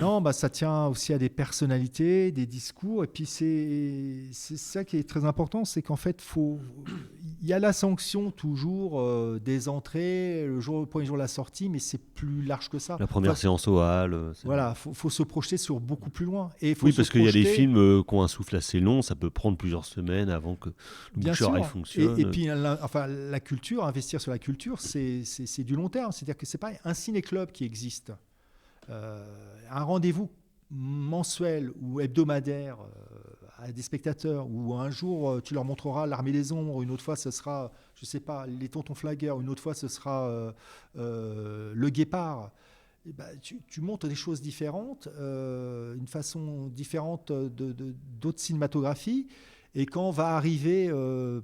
Non, ça tient aussi à des personnalités, des discours. Et puis c'est ça qui est très important, c'est qu'en fait, il y a la sanction toujours des entrées, le premier jour de la sortie, mais c'est plus large que ça. La première séance au hall. Voilà, faut se projeter sur beaucoup plus loin. Et oui, parce qu'il y a des films qui ont un souffle assez long, ça peut prendre plusieurs semaines avant que le bouche-oreille fonctionne. Et puis, la culture, investir sur la culture, c'est du long terme. C'est-à-dire que c'est pas un ciné-club qui existe. Un rendez-vous mensuel ou hebdomadaire à des spectateurs, où un jour tu leur montreras L'Armée des Ombres, une autre fois ce sera, je sais pas, Les Tontons Flingueurs, une autre fois ce sera Le Guépard. Tu montres des choses différentes, une façon différente d'autres cinématographies. Et quand va arriver,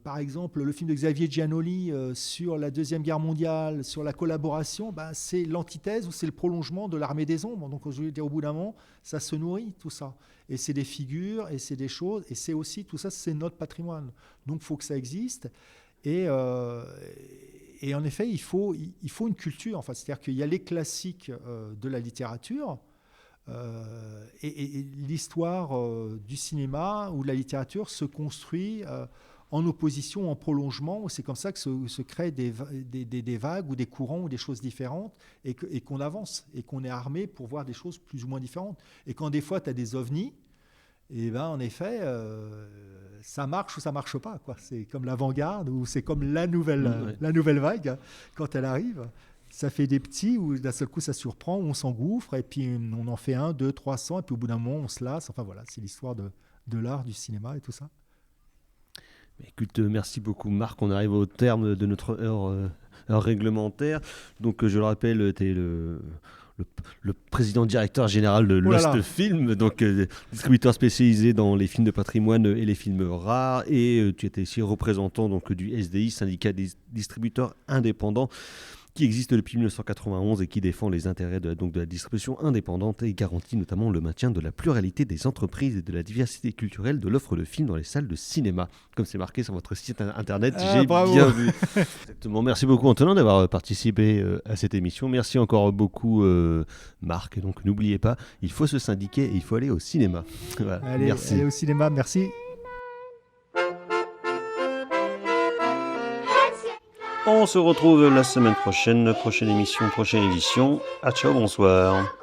par exemple, le film de Xavier Giannoli sur la Deuxième Guerre mondiale, sur la collaboration, c'est l'antithèse ou c'est le prolongement de l'Armée des Ombres. Donc, je veux dire, au bout d'un moment, ça se nourrit, tout ça. Et c'est des figures, et c'est des choses, et c'est aussi, tout ça, c'est notre patrimoine. Donc, il faut que ça existe. Et en effet, il faut une culture. Enfin, c'est-à-dire qu'il y a les classiques de la littérature et l'histoire du cinéma ou de la littérature se construit en opposition, en prolongement. C'est comme ça que se créent des vagues ou des courants ou des choses différentes et qu'on avance et qu'on est armé pour voir des choses plus ou moins différentes. Et quand des fois, tu as des ovnis, et en effet, ça marche ou ça marche pas, quoi. C'est comme l'avant-garde ou c'est comme la nouvelle vague quand elle arrive. Ça fait des petits où d'un seul coup ça surprend, où on s'engouffre et puis on en fait 1, 2, 300 et puis au bout d'un moment on se lasse. Enfin voilà, c'est l'histoire de l'art, du cinéma et tout ça. Écoute, merci beaucoup Marc. On arrive au terme de notre heure réglementaire. Donc je le rappelle, tu es le président directeur général de Lost Film, donc distributeur spécialisé dans les films de patrimoine et les films rares, et tu étais aussi représentant donc du SDI, syndicat des distributeurs indépendants, qui existe depuis 1991 et qui défend les intérêts de la distribution indépendante et garantit notamment le maintien de la pluralité des entreprises et de la diversité culturelle de l'offre de films dans les salles de cinéma. Comme c'est marqué sur votre site internet, j'ai bien vu. Exactement. Merci beaucoup Antonin d'avoir participé à cette émission. Merci encore beaucoup Marc. Et donc n'oubliez pas, il faut se syndiquer et il faut aller au cinéma. Voilà. Allez au cinéma, merci. On se retrouve la semaine prochaine, prochaine émission, prochaine édition. À ciao, bonsoir.